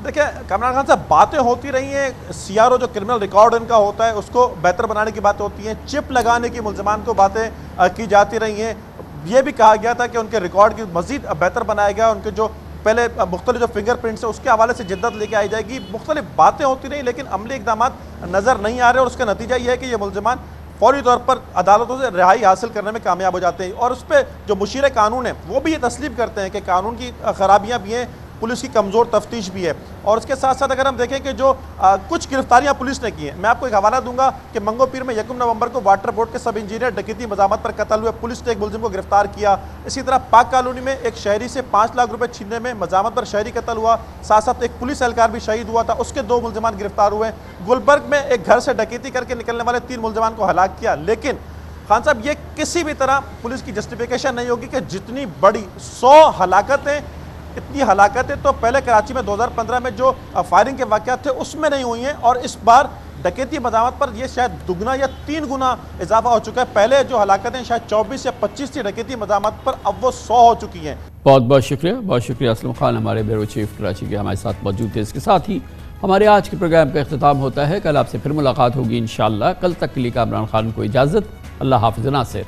Speaker 7: دیکھیں کامران خان صاحب، باتیں ہوتی رہی ہیں، CRO جو کرمنل ریکارڈ ان کا ہوتا ہے اس کو بہتر بنانے کی باتیں ہوتی ہیں، چپ لگانے کی ملزمان کو باتیں کی جاتی رہی ہیں۔ یہ بھی کہا گیا تھا کہ ان کے ریکارڈ کی مزید بہتر بنایا گیا، ان کے جو پہلے مختلف جو فنگر پرنٹس ہیں اس کے حوالے سے جدت لے کے آئی جائے گی۔ مختلف باتیں ہوتی رہی لیکن عملی اقدامات نظر نہیں آ رہے، اور اس کا نتیجہ یہ ہے کہ یہ ملزمان فوری طور پر عدالتوں سے رہائی حاصل کرنے میں کامیاب ہو جاتے ہیں۔ اور اس پہ جو مشیر قانون ہیں وہ بھی یہ تسلیم کرتے ہیں کہ قانون کی خرابیاں بھی ہیں، پولیس کی کمزور تفتیش بھی ہے۔ اور اس کے ساتھ ساتھ اگر ہم دیکھیں کہ جو کچھ گرفتاریاں پولیس نے کی ہیں، میں آپ کو ایک حوالہ دوں گا کہ منگو پیر میں 1 نومبر کو واٹر بورڈ کے سب انجینئر ڈکیتی مزاحمت پر قتل ہوئے، پولیس نے ایک ملزم کو گرفتار کیا۔ اسی طرح پاک کالونی میں ایک شہری سے 5 لاکھ روپے چھیننے میں مزاحمت پر شہری قتل ہوا، ساتھ ساتھ ایک پولیس اہلکار بھی شہید ہوا تھا، اس کے 2 ملزمان گرفتار ہوئے۔ گلبرگ میں ایک گھر سے ڈکیتی کر کے نکلنے والے 3 ملزمان کو ہلاک کیا۔ لیکن خان صاحب، یہ کسی بھی طرح پولیس کی جسٹیفیکیشن نہیں ہوگی کہ جتنی بڑی 100 ہلاکتیں، اتنی ہلاکتیں تو پہلے کراچی میں 2015 میں جو فائرنگ کے واقعات تھے اس میں نہیں ہوئی ہیں، اور اس بار ڈکیتی مزاحمت پر یہ شاید دگنا یا 3 گنا اضافہ ہو چکا ہے۔ پہلے جو ہلاکتیں شاید 24 یا 25 تھی ڈکیتی مزاحمت پر، اب وہ 100 ہو چکی ہیں۔
Speaker 1: بہت بہت شکریہ اسلم خان، ہمارے بیورو چیف کراچی کے ہمارے ساتھ موجود تھے۔ اس کے ساتھ ہی ہمارے آج کے پروگرام کا اختتام ہوتا ہے۔ کل آپ سے پھر ملاقات ہوگی انشاءاللہ۔ کل تک کے لیے کامران خان کو اجازت۔ اللہ حافظ ناصر۔